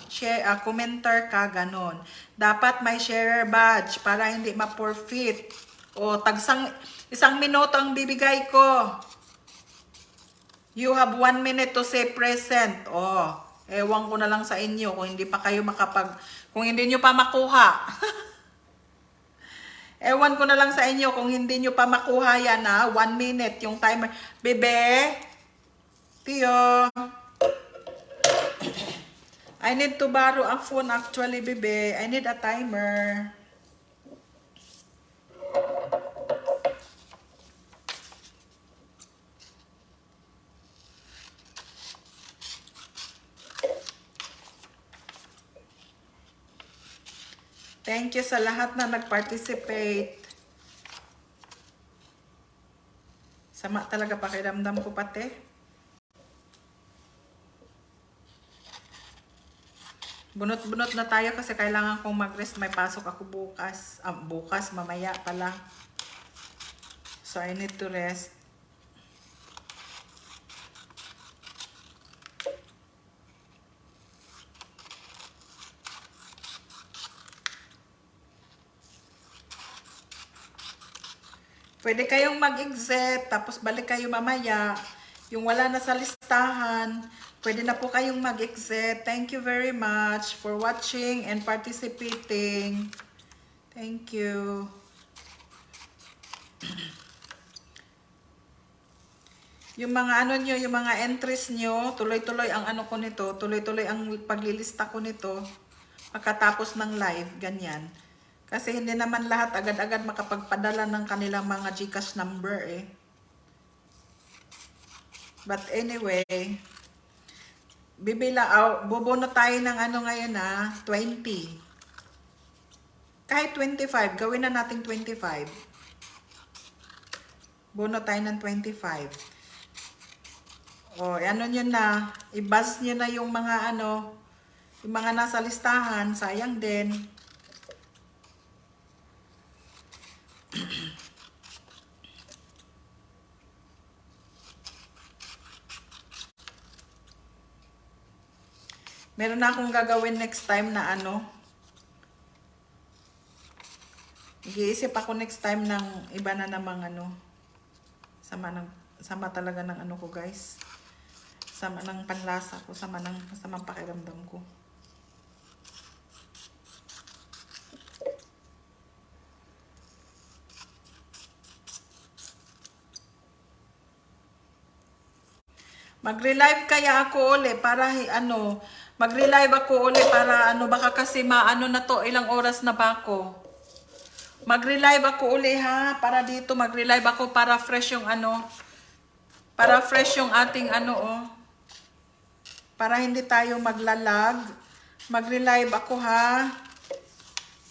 Speaker 1: commenter ka, ganon. Dapat may sharer badge para hindi ma-forfeit. Isang minuto ang bibigay ko. You have 1 minute to say present. Ewan ko na lang sa inyo kung hindi pa kayo kung hindi nyo pa makuha. Ewan ko na lang sa inyo kung hindi nyo pa makuha yan 1 minute yung timer. Bebe, Tiyo, I need to borrow a phone actually, bebe. I need a timer. Thank you sa lahat na nag-participate. Sama talaga pakiramdam ko pati. Bunot-bunot na tayo kasi kailangan kong mag-rest. May pasok ako bukas. Mamaya pala. So, I need to rest. Pwede kayong mag-exit, tapos balik kayo mamaya. Yung wala na sa listahan, pwede na po kayong mag-exit. Thank you very much for watching and participating. Thank you. Yung mga nyo, yung mga entries nyo, tuloy-tuloy ang ko nito, tuloy-tuloy ang paglilista ko nito pagkatapos ng live, ganyan. Kasi hindi naman lahat agad-agad makapagpadala ng kanilang mga GCash number But anyway, bubono tayo ng ngayon 20. Kahit 25, gawin na natin 25. Bono tayo ng 25. Nyo na, i-buzz nyo na yung mga yung mga nasa listahan, sayang din. Meron na akong gagawin next time na Nag-iisip ako next time ng iba na namang sama talaga ng ko guys. Sama ng panlasa ko, sama ng pakiramdam ko. Magre-live kaya ako uli para magre-live ako uli para baka kasi na to, ilang oras na ba ako? Magre-live ako uli para dito magre-live ako para fresh yung para fresh yung ating para hindi tayo maglalag. Magre-live ako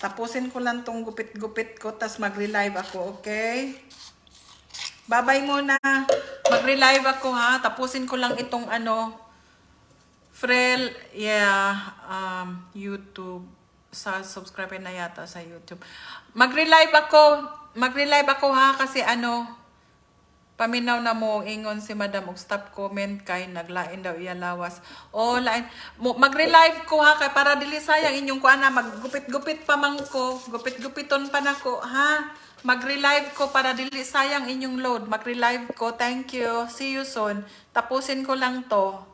Speaker 1: Tapusin ko lang tong gupit-gupit ko tas magre-live ako, okay? Bye-bye muna. Magre-live ako Tapusin ko lang itong YouTube. subscriber na yata sa YouTube. Magre-live ako ha kasi paminaw na mo ingon si Madam og stop comment kay naglain daw iya lawas. O lain magre-live ko ha kay para dili sayang inyong kuana maggupit-gupit pa man ko. Gupit-gupiton pa nako ha. Magre-live ko para dili sayang inyong load. Magre-live ko. Thank you. See you soon. Tapusin ko lang to.